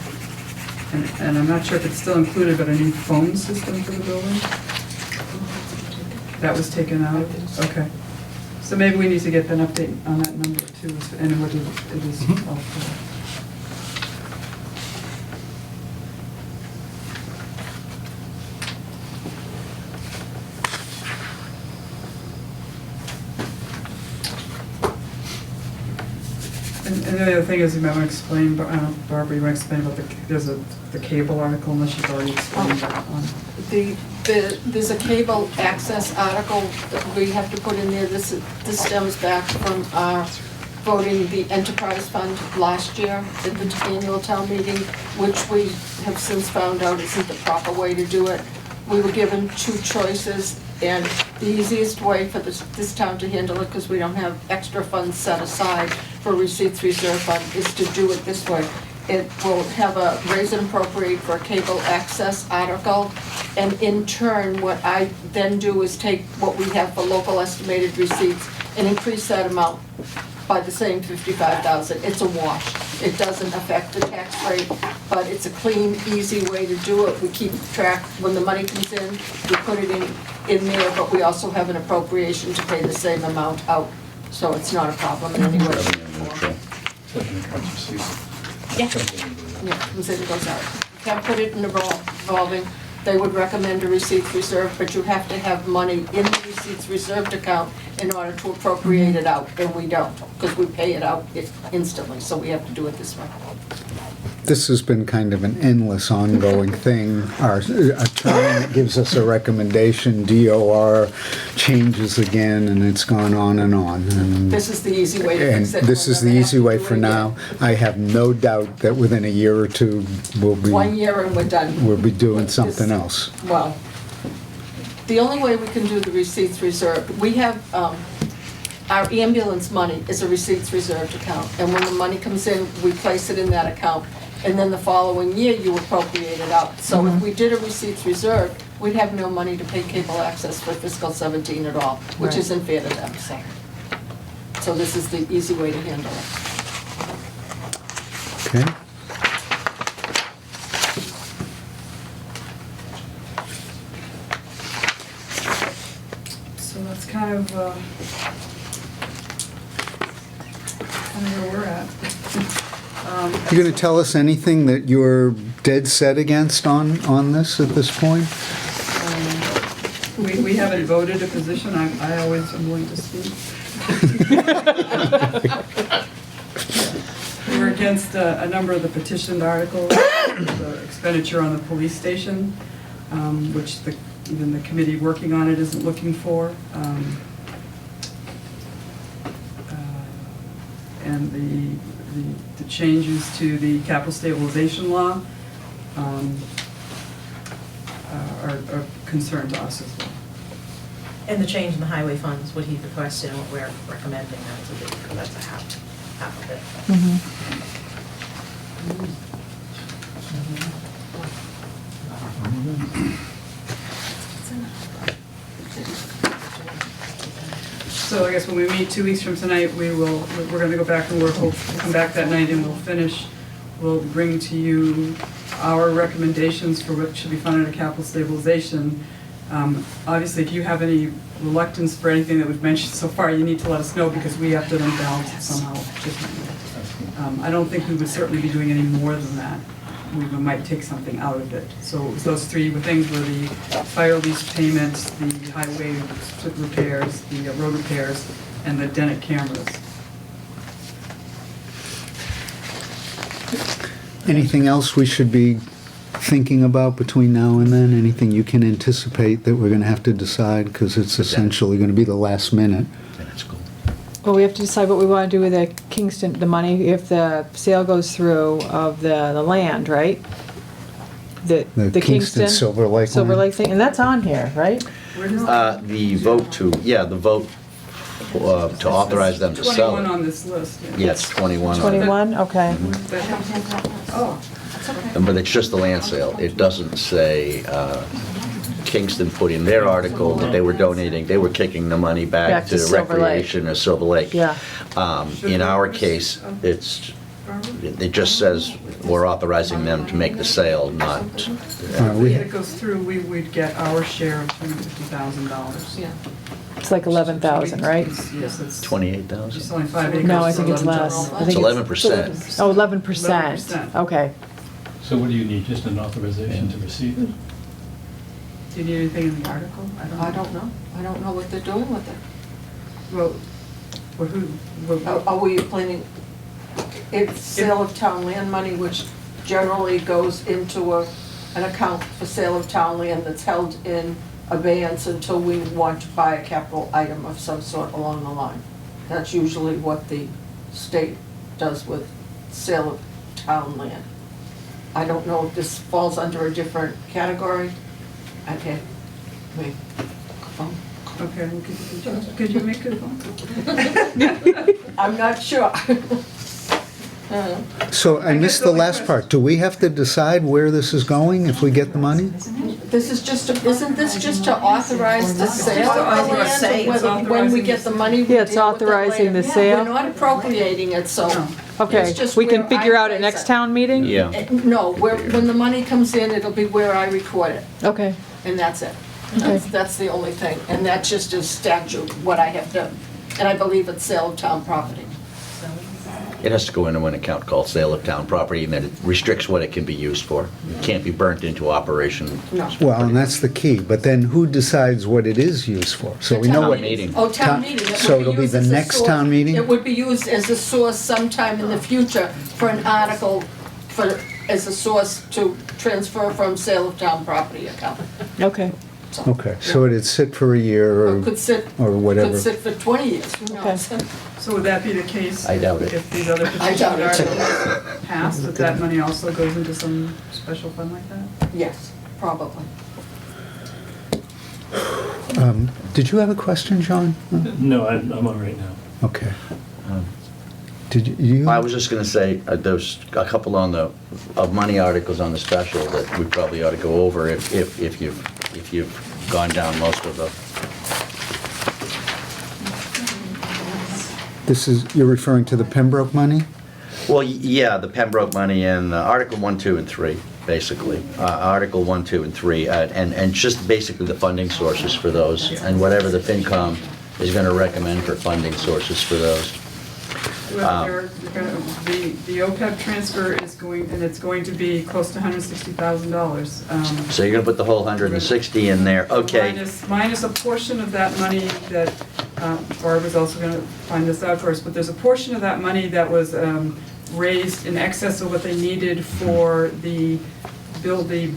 [SPEAKER 8] And I'm not sure if it's still included, but a new phone system for the building? That was taken out? Okay. So maybe we need to get an update on that number too, and what it is all for. And the other thing is, you might want to explain, but I don't know, Barbara, you want to explain about the cable article, unless you've already explained that one.
[SPEAKER 9] There's a cable access article that we have to put in there. This stems back from our voting the enterprise fund last year at the annual town meeting, which we have since found out isn't the proper way to do it. We were given two choices, and the easiest way for this town to handle it, because we don't have extra funds set aside for receipts reserve fund, is to do it this way. It will have a raise and appropriate for a cable access article, and in turn, what I then do is take what we have for local estimated receipts and increase that amount by the same 55,000. It's a wash. It doesn't affect the tax rate, but it's a clean, easy way to do it. We keep track when the money comes in, we put it in there, but we also have an appropriation to pay the same amount out, so it's not a problem in any way. Yeah, comes in, goes out. You can't put it in a revolving. They would recommend a receipts reserve, but you have to have money in the receipts reserved account in order to appropriate it out, and we don't, because we pay it out instantly, so we have to do it this way.
[SPEAKER 1] This has been kind of an endless ongoing thing. Our attorney gives us a recommendation, DOR changes again, and it's gone on and on. And
[SPEAKER 9] This is the easy way to fix it.
[SPEAKER 1] this is the easy way for now. I have no doubt that within a year or two, we'll
[SPEAKER 9] 1 year and we're done.
[SPEAKER 1] we'll be doing something else.
[SPEAKER 9] Well, the only way we can do the receipts reserve, we have, our ambulance money is a receipts reserved account, and when the money comes in, we place it in that account, and then the following year, you appropriate it out. So if we did a receipts reserve, we'd have no money to pay cable access for fiscal 17 at all, which
[SPEAKER 3] Right.
[SPEAKER 9] isn't fair to them, so. So this is the easy way to handle it.
[SPEAKER 1] Okay?
[SPEAKER 8] So that's kind of where we're at.
[SPEAKER 1] You gonna tell us anything that you're dead set against on this point?
[SPEAKER 8] We haven't voted a position, I always am willing to speak. We're against a number of the petitioned articles, the expenditure on the police station, which even the committee working on it isn't looking for. And the changes to the capital stabilization law are a concern to us as well.
[SPEAKER 11] And the change in the highway funds, what he requested and what we're recommending, that's a half of it.
[SPEAKER 8] So I guess when we meet 2 weeks from tonight, we're gonna go back and work, we'll come back that night and we'll finish. We'll bring to you our recommendations for what should be funded under capital stabilization. Obviously, if you have any reluctance for anything that we've mentioned so far, you need to let us know because we have to then balance it somehow differently. I don't think we would certainly be doing any more than that. We might take something out of it. So it was those three things were the fire lease payments, the highway repairs, the road repairs, and the Dennett cameras.
[SPEAKER 1] Anything else we should be thinking about between now and then? Anything you can anticipate that we're going to have to decide? Because it's essentially going to be the last minute.
[SPEAKER 4] That's cool.
[SPEAKER 3] Well, we have to decide what we want to do with the Kingston, the money, if the sale goes through of the land, right?
[SPEAKER 1] The Kingston Silver Lake
[SPEAKER 3] Silver
[SPEAKER 1] land.
[SPEAKER 3] Lake thing, and that's on here, right?
[SPEAKER 4] The vote to authorize them to sell
[SPEAKER 8] 21
[SPEAKER 4] it.
[SPEAKER 8] on this list.
[SPEAKER 4] Yeah, it's 21.
[SPEAKER 3] 21, okay.
[SPEAKER 8] Oh,
[SPEAKER 4] But it's just the land sale. It doesn't say Kingston put in their article that they were donating, they were kicking the money back
[SPEAKER 3] Back to
[SPEAKER 4] to
[SPEAKER 3] Silver Lake.
[SPEAKER 4] recreation or Silver Lake.
[SPEAKER 3] Yeah.
[SPEAKER 4] In our case, it just says we're authorizing them to make the sale, not,
[SPEAKER 8] if it goes through, we'd get our share of $250,000.
[SPEAKER 9] Yeah.
[SPEAKER 3] It's like 11,000, right?
[SPEAKER 8] Yes, it's.
[SPEAKER 4] 28,000?
[SPEAKER 8] Just only 5 acres.
[SPEAKER 3] No, I
[SPEAKER 8] for
[SPEAKER 3] think it's
[SPEAKER 8] 11
[SPEAKER 3] less.
[SPEAKER 8] total.
[SPEAKER 3] I think
[SPEAKER 4] It's 11%.
[SPEAKER 3] Oh, 11%.
[SPEAKER 8] 11%.
[SPEAKER 3] Okay.
[SPEAKER 7] So what do you need, just an authorization to receive it?
[SPEAKER 8] Do you need anything in the article?
[SPEAKER 9] I don't know. I don't know what they're doing with it.
[SPEAKER 8] Well, who?
[SPEAKER 9] Are we planning, it's sale of town land money, which generally goes into an account for sale of town land that's held in abeyance until we want to buy a capital item of some sort along the line. That's usually what the state does with sale of town land. I don't know if this falls under a different category. Okay, wait.
[SPEAKER 8] Okay, well, could you make a phone?
[SPEAKER 9] I'm not sure.
[SPEAKER 1] So I missed the last part. Do we have to decide where this is going if we get the money?
[SPEAKER 9] This is just, isn't this just to authorize the sale of the land? Whether, when we get the money, we
[SPEAKER 3] Yeah, it's
[SPEAKER 9] deal with it
[SPEAKER 3] authorizing
[SPEAKER 9] later.
[SPEAKER 3] the sale.
[SPEAKER 9] We're not appropriating it, so.
[SPEAKER 3] Okay,
[SPEAKER 9] It's just
[SPEAKER 3] we can
[SPEAKER 9] where
[SPEAKER 3] figure
[SPEAKER 9] I
[SPEAKER 3] out at
[SPEAKER 9] place
[SPEAKER 3] next
[SPEAKER 9] it.
[SPEAKER 3] town meeting?
[SPEAKER 4] yeah.
[SPEAKER 9] No, when the money comes in, it'll be where I record it,
[SPEAKER 3] Okay,
[SPEAKER 9] and that's it.
[SPEAKER 3] Okay.
[SPEAKER 9] That's the only thing, and that's just a statute, what I have done. And I believe it's sale of town property.
[SPEAKER 4] It has to go into an account called sale of town property, and then it restricts what it can be used for. It can't be burnt into operation.
[SPEAKER 9] No.
[SPEAKER 1] Well, and that's the key, but then who decides what it is used for? So we know
[SPEAKER 9] Town
[SPEAKER 1] what.
[SPEAKER 4] meeting.
[SPEAKER 9] Oh, town
[SPEAKER 1] Town-
[SPEAKER 9] meeting. It
[SPEAKER 1] so
[SPEAKER 9] would
[SPEAKER 1] it'll be
[SPEAKER 9] used
[SPEAKER 1] the
[SPEAKER 9] as a
[SPEAKER 1] next
[SPEAKER 9] source-
[SPEAKER 1] town meeting?
[SPEAKER 9] It would be used as a source sometime in the future for an article as a source to transfer from sale of town property account.
[SPEAKER 3] okay.
[SPEAKER 9] So,
[SPEAKER 1] Okay, so it'd sit for a year
[SPEAKER 9] Or could sit,
[SPEAKER 1] or whatever.
[SPEAKER 9] could sit for 20 years, who knows?
[SPEAKER 8] So would that be the case?
[SPEAKER 4] I doubt it.
[SPEAKER 8] If these other
[SPEAKER 9] I doubt
[SPEAKER 8] petitions
[SPEAKER 9] it.
[SPEAKER 8] are passed, that money also goes into some special fund like that?
[SPEAKER 9] Yes, probably.
[SPEAKER 1] Did you have a question, John?
[SPEAKER 7] No, I'm all right now.
[SPEAKER 1] Okay. Did you?
[SPEAKER 4] I was just gonna say, there's a couple of money articles on the special that we probably ought to go over if you've gone down most of the.
[SPEAKER 1] You're referring to the Pembroke money?
[SPEAKER 4] Well, yeah, the Pembroke money and Article 1, 2, and 3, basically. Article 1, 2, and 3, and just basically the funding sources for those, and whatever the FinCom is gonna recommend for funding sources for those.
[SPEAKER 8] Well, the OPEB transfer is going, and it's going to be close to $160,000.
[SPEAKER 4] So you're gonna put the whole 160 in there, okay.
[SPEAKER 8] Minus a portion of that money that, Barb is also gonna find this out for us, but there's a portion of that money that was raised in excess of what they needed for the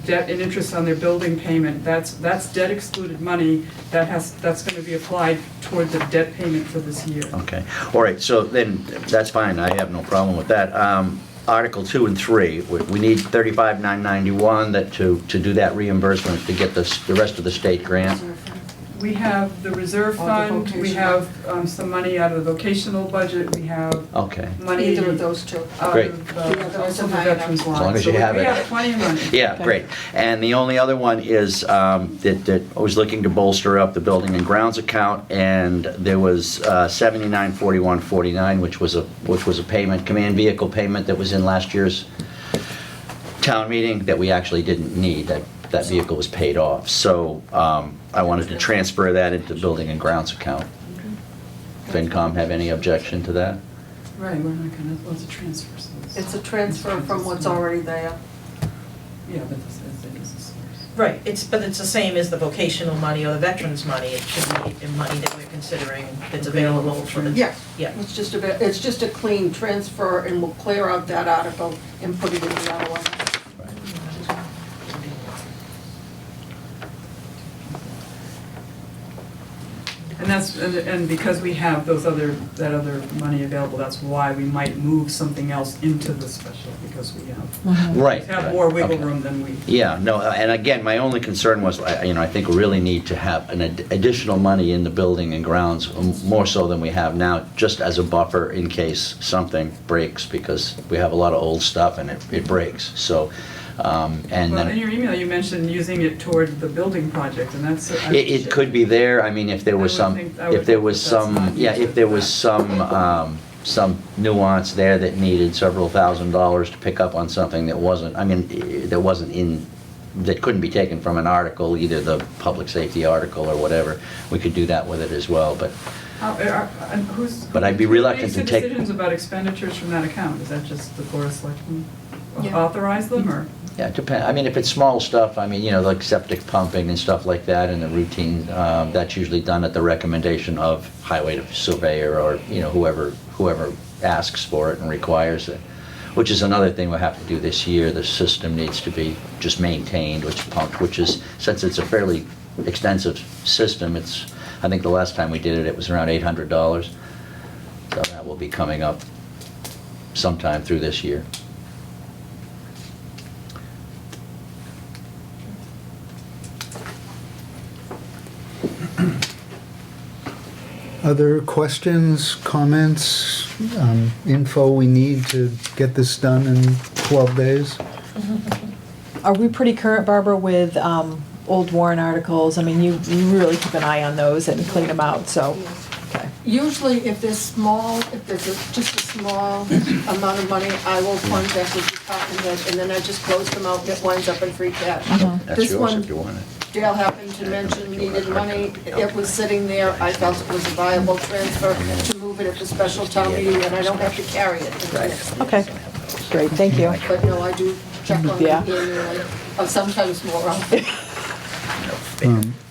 [SPEAKER 8] debt and interest on their building payment. That's debt excluded money that's gonna be applied toward the debt payment for this year.
[SPEAKER 4] Okay, all right, so then, that's fine, I have no problem with that. Article 2 and 3, we need $35,991 to do that reimbursement to get the rest of the state grant.
[SPEAKER 8] We have the reserve
[SPEAKER 9] Or the
[SPEAKER 8] fund, we
[SPEAKER 9] vocational.
[SPEAKER 8] have some money out of the vocational budget, we have
[SPEAKER 4] Okay.
[SPEAKER 8] money
[SPEAKER 9] Either of those two.
[SPEAKER 8] out
[SPEAKER 4] Great.
[SPEAKER 8] of
[SPEAKER 9] Yeah, those
[SPEAKER 8] also
[SPEAKER 9] are
[SPEAKER 8] the
[SPEAKER 9] high enough.
[SPEAKER 8] veterans line.
[SPEAKER 4] As long as you
[SPEAKER 8] So
[SPEAKER 4] have
[SPEAKER 8] we
[SPEAKER 4] it.
[SPEAKER 8] have plenty of money.
[SPEAKER 4] Yeah, great. And the only other one is that I was looking to bolster up the building and grounds account, and there was 794149, which was a payment, command vehicle payment that was in last year's town meeting that we actually didn't need. That vehicle was paid off. So I wanted to transfer that into the building and grounds account. FinCom have any objection to that?
[SPEAKER 8] Right, we're not gonna, well, it's a transfer, so
[SPEAKER 9] It's a transfer from what's already there.
[SPEAKER 8] Yeah, but this is a source.
[SPEAKER 11] Right, but it's the same as the vocational money or the veterans money. It should be money that we're considering that's available for the.
[SPEAKER 9] Yeah.
[SPEAKER 11] Yeah.
[SPEAKER 9] It's just a clean transfer, and we'll clear out that article and put it in the other one.
[SPEAKER 8] And and because we have that other money available, that's why we might move something else into the special, because we
[SPEAKER 4] Right.
[SPEAKER 8] have more wiggle
[SPEAKER 4] Okay.
[SPEAKER 8] room than we.
[SPEAKER 4] Yeah, no, and again, my only concern was, I think we really need to have an additional money in the building and grounds, more so than we have now, just as a buffer in case something breaks, because we have a lot of old stuff and it breaks, so, and
[SPEAKER 8] Well, in
[SPEAKER 4] then,
[SPEAKER 8] your email, you mentioned using it toward the building project, and that's.
[SPEAKER 4] it could be there, I mean, if there was
[SPEAKER 8] I
[SPEAKER 4] some,
[SPEAKER 8] would think- I would
[SPEAKER 4] if there
[SPEAKER 8] think
[SPEAKER 4] was
[SPEAKER 8] that that's
[SPEAKER 4] some,
[SPEAKER 8] not
[SPEAKER 4] yeah,
[SPEAKER 8] used
[SPEAKER 4] if there
[SPEAKER 8] for
[SPEAKER 4] was some nuance there that needed several $1,000s to pick up on something that wasn't, that couldn't be taken from an article, either the public safety article or whatever, we could do that with it as well, but
[SPEAKER 8] And
[SPEAKER 4] But I'd be reluctant to
[SPEAKER 8] Who makes
[SPEAKER 4] take-
[SPEAKER 8] the decisions about expenditures from that account? Is that just the Board of Selectmen
[SPEAKER 9] Yeah.
[SPEAKER 8] authorize them, or?
[SPEAKER 4] yeah, it depends. I mean, if it's small stuff, I mean, like septic pumping and stuff like that, and the routine, that's usually done at the recommendation of highway surveyor or, whoever asks for it and requires it, which is another thing we'll have to do this year. The system needs to be just maintained, which is, since it's a fairly extensive system, I think the last time we did it, it was around $800. So that will be coming up sometime through this year.
[SPEAKER 1] Other questions, comments, info we need to get this done in 12 days?
[SPEAKER 3] Are we pretty current, Barbara, with old warrant articles? I mean, you really keep an eye on those and clean them out, so, okay.
[SPEAKER 9] Usually, if there's just a small amount of money, I will contact the department head, and then I just close them out, it winds up in free cash.
[SPEAKER 4] That's
[SPEAKER 9] This
[SPEAKER 4] yours
[SPEAKER 9] one,
[SPEAKER 4] if you want it.
[SPEAKER 9] Dale happened to mention needed money, it was sitting there, I felt it was a viable transfer to move it at the special town meeting, and I don't have to carry it until next week.
[SPEAKER 3] Okay, great, thank you.
[SPEAKER 9] But no, I do check on
[SPEAKER 3] Yeah.
[SPEAKER 9] it annually, or sometimes more often.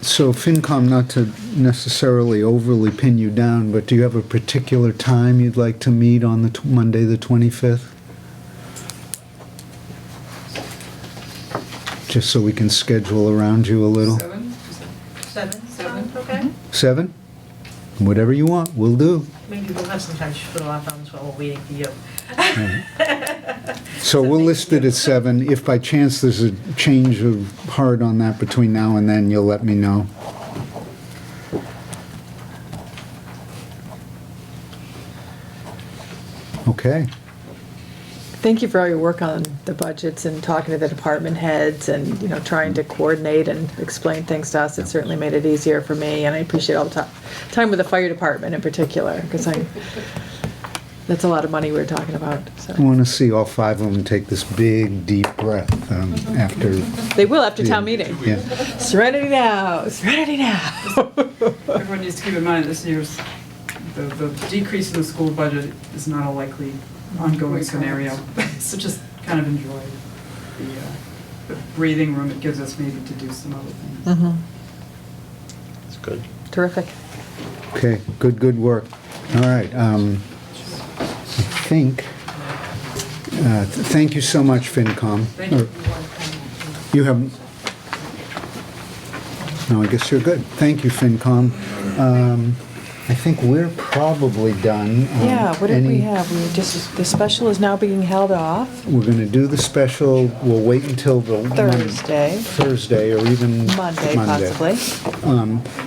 [SPEAKER 1] So FinCom, not to necessarily overly pin you down, but do you have a particular time you'd like to meet on the Monday, the 25th? Just so we can schedule around you a little.
[SPEAKER 8] 7?
[SPEAKER 11] 7, okay?
[SPEAKER 1] 7? Whatever you want, we'll do.
[SPEAKER 11] Maybe we'll have some time to fill our thumbs while we're waiting for you.
[SPEAKER 1] So we'll list it at 7. If by chance there's a change of heart on that between now and then, you'll let me know. Okay.
[SPEAKER 3] Thank you for all your work on the budgets and talking to the department heads and, trying to coordinate and explain things to us. It certainly made it easier for me, and I appreciate all the time with the fire department in particular, because that's a lot of money we're talking about, so.
[SPEAKER 1] I want to see all 5 of them take this big, deep breath after.
[SPEAKER 3] They will after town meeting.
[SPEAKER 1] Yeah.
[SPEAKER 3] Serenity now, serenity now.
[SPEAKER 8] Everyone needs to keep in mind, this year's, the decrease in the school budget is not a likely ongoing scenario. So just kind of enjoy the breathing room it gives us maybe to do some other things.
[SPEAKER 3] Mhm.
[SPEAKER 4] It's good.
[SPEAKER 3] Terrific.
[SPEAKER 1] Okay, good work. All right. I think, thank you so much, FinCom.
[SPEAKER 8] Thank you.
[SPEAKER 1] You haven't, no, I guess you're good. Thank you, FinCom. I think we're probably done.
[SPEAKER 3] Yeah, what did we
[SPEAKER 1] Any-
[SPEAKER 3] have? We just, the special is now being held off.
[SPEAKER 1] We're gonna do the special, we'll wait until the Thursday or even
[SPEAKER 3] Monday possibly.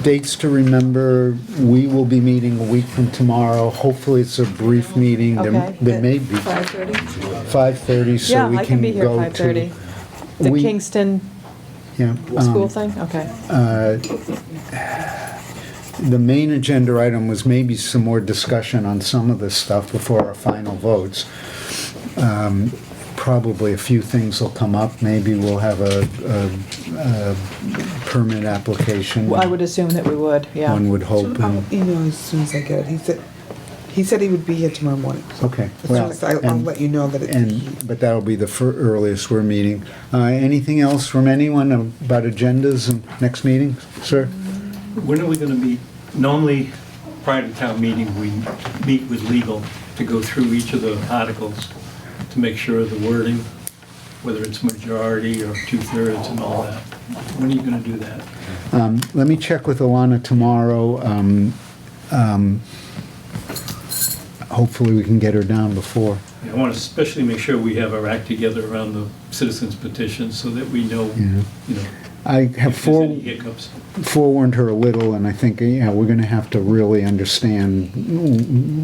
[SPEAKER 1] Dates to remember, we will be meeting a week from tomorrow. Hopefully it's a brief meeting.
[SPEAKER 3] Okay.
[SPEAKER 1] There may be
[SPEAKER 2] 5:30?
[SPEAKER 1] 5:30, so
[SPEAKER 3] Yeah,
[SPEAKER 1] we
[SPEAKER 3] I can be here
[SPEAKER 1] go
[SPEAKER 3] 5:30.
[SPEAKER 1] to.
[SPEAKER 3] The
[SPEAKER 1] we-
[SPEAKER 3] Kingston
[SPEAKER 1] Yeah.
[SPEAKER 3] school thing? Okay.
[SPEAKER 1] The main agenda item was maybe some more discussion on some of this stuff before our final votes. Probably a few things will come up. Maybe we'll have a permit application.
[SPEAKER 3] Well, I would assume that we would, yeah.
[SPEAKER 1] One would hope.
[SPEAKER 5] I'll
[SPEAKER 1] and-
[SPEAKER 5] email as soon as I get it. He said he would be here tomorrow morning. So
[SPEAKER 1] Okay.
[SPEAKER 5] as soon
[SPEAKER 1] well,
[SPEAKER 5] as I'll
[SPEAKER 1] and-
[SPEAKER 5] let you know that it's.
[SPEAKER 1] But that'll be the earliest we're meeting. Anything else from anyone about agendas and next meeting, sir?
[SPEAKER 7] When are we gonna meet? Normally, prior to town meeting, we meet with legal to go through each of the articles to make sure the wording, whether it's majority or 2/3 and all that. When are you gonna do that?
[SPEAKER 1] Let me check with Alana tomorrow. Hopefully we can get her down before.
[SPEAKER 7] I want to especially make sure we have our act together around the citizens petition so that we know, you know,
[SPEAKER 1] I have
[SPEAKER 7] if there's any hiccups.
[SPEAKER 1] forewarned her a little, and I think, we're gonna have to really understand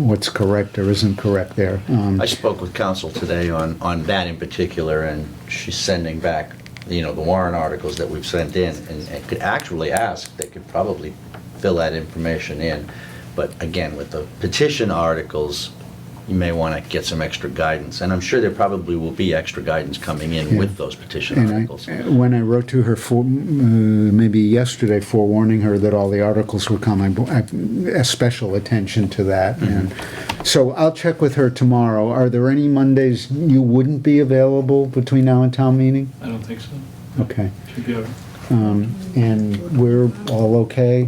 [SPEAKER 1] what's correct or isn't correct there.
[SPEAKER 4] I spoke with counsel today on that in particular, and she's sending back, the warrant articles that we've sent in, and could actually ask, they could probably fill that information in. But again, with the petition articles, you may want to get some extra guidance, and I'm sure there probably will be extra guidance coming in with those petition
[SPEAKER 1] And
[SPEAKER 4] articles.
[SPEAKER 1] when I wrote to her maybe yesterday, forewarning her that all the articles would come, I special attention to that. And so I'll check with her tomorrow. Are there any Mondays you wouldn't be available between now and town meeting?
[SPEAKER 7] I don't think so.
[SPEAKER 1] Okay.
[SPEAKER 7] Should be all right.
[SPEAKER 1] And we're all okay?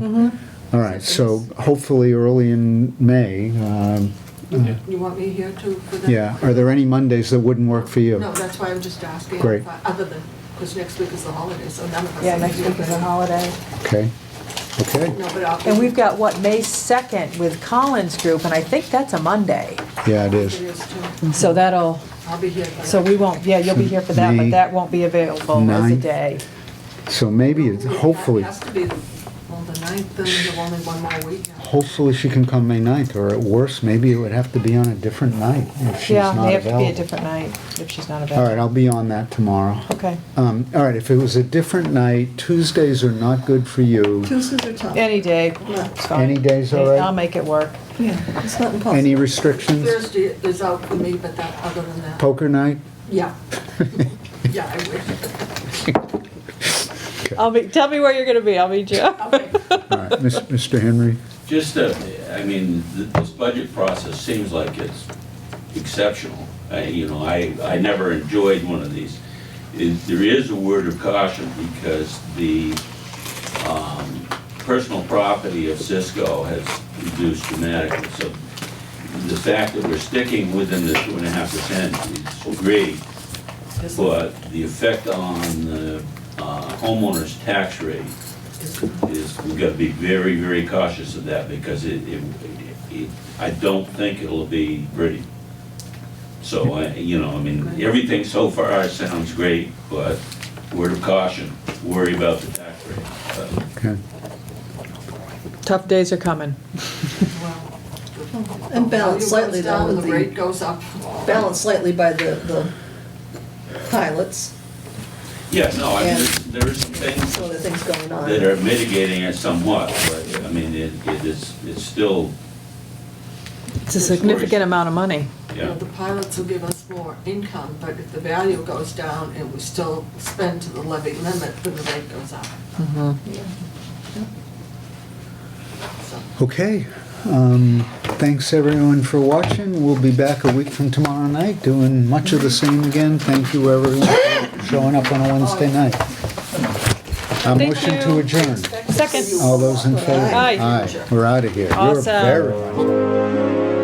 [SPEAKER 1] All right, so hopefully early in May.
[SPEAKER 7] Yeah.
[SPEAKER 9] You want me here too for that?
[SPEAKER 1] Yeah, are there any Mondays that wouldn't work for you?
[SPEAKER 9] No, that's why I'm just asking.
[SPEAKER 1] Great.
[SPEAKER 9] Other than, because next week is the holiday, so none of us.
[SPEAKER 3] Yeah,
[SPEAKER 9] are
[SPEAKER 3] next
[SPEAKER 9] here.
[SPEAKER 3] week is a holiday.
[SPEAKER 1] Okay, okay.
[SPEAKER 9] No, but I'll.
[SPEAKER 3] And we've got, what, May 2nd with Collins Group, and I think that's a Monday.
[SPEAKER 1] Yeah, it
[SPEAKER 9] It
[SPEAKER 1] is.
[SPEAKER 9] is too.
[SPEAKER 3] So that'll,
[SPEAKER 9] I'll be here.
[SPEAKER 3] so we won't, yeah, you'll be here for that,
[SPEAKER 1] May
[SPEAKER 3] but that won't be available as a
[SPEAKER 1] 9th.
[SPEAKER 3] day.
[SPEAKER 1] So maybe, it's hopefully,
[SPEAKER 9] It has to be, the 9th, then you have only one more weekend.
[SPEAKER 1] hopefully she can come May 9th, or at worst, maybe it would have to be on a different night if she's
[SPEAKER 3] Yeah,
[SPEAKER 1] not
[SPEAKER 3] may have to be a
[SPEAKER 1] available.
[SPEAKER 3] different night if she's not
[SPEAKER 1] All right,
[SPEAKER 3] available.
[SPEAKER 1] I'll be on that tomorrow.
[SPEAKER 3] Okay.
[SPEAKER 1] All right, if it was a different night, Tuesdays are not good for you.
[SPEAKER 2] Tuesdays are tough.
[SPEAKER 3] Any day,
[SPEAKER 2] Yeah.
[SPEAKER 3] it's fine.
[SPEAKER 1] Any day's all right?
[SPEAKER 3] I'll make it work.
[SPEAKER 2] Yeah, it's not impossible.
[SPEAKER 1] Any restrictions?
[SPEAKER 9] Thursday is out for me, but that, other than that,
[SPEAKER 1] Poker night?
[SPEAKER 9] yeah. Yeah, I wish.
[SPEAKER 3] Tell me where you're gonna be, I'll meet you.
[SPEAKER 9] Okay.
[SPEAKER 1] All right, Mr. Henry?
[SPEAKER 6] Just, this budget process seems like it's exceptional. I never enjoyed one of these. There is a word of caution because the personal property of Cisco has reduced dramatically. So the fact that we're sticking within the 2.5% is great, but the effect on the homeowner's tax rate is, we've got to be very, very cautious of that because I don't think it'll be pretty. So, everything so far sounds great, but word of caution, worry about the tax rate.
[SPEAKER 1] Okay.
[SPEAKER 3] Tough days are coming.
[SPEAKER 2] And balanced slightly though
[SPEAKER 9] Down,
[SPEAKER 2] with
[SPEAKER 9] the rate goes up.
[SPEAKER 2] balanced slightly by the pilots,
[SPEAKER 6] Yeah, no,
[SPEAKER 2] And-
[SPEAKER 6] there are some things
[SPEAKER 2] some other things going on.
[SPEAKER 6] that are mitigating it somewhat, but, it's still,
[SPEAKER 3] It's a significant amount of money.
[SPEAKER 6] yeah.
[SPEAKER 9] The pilots will give us more income, but if the value goes down and we still spend to the levy limit, then the rate goes up. So.
[SPEAKER 1] Okay, thanks everyone for watching. We'll be back a week from tomorrow night doing much of the same again. Thank you everyone for showing up on a Wednesday night. A
[SPEAKER 3] Thank
[SPEAKER 1] motion to
[SPEAKER 3] you.
[SPEAKER 1] adjourn.
[SPEAKER 3] Second.
[SPEAKER 1] All those in favor?
[SPEAKER 3] Aye.
[SPEAKER 1] Aye, we're out of here. You're
[SPEAKER 3] Awesome.
[SPEAKER 1] very much.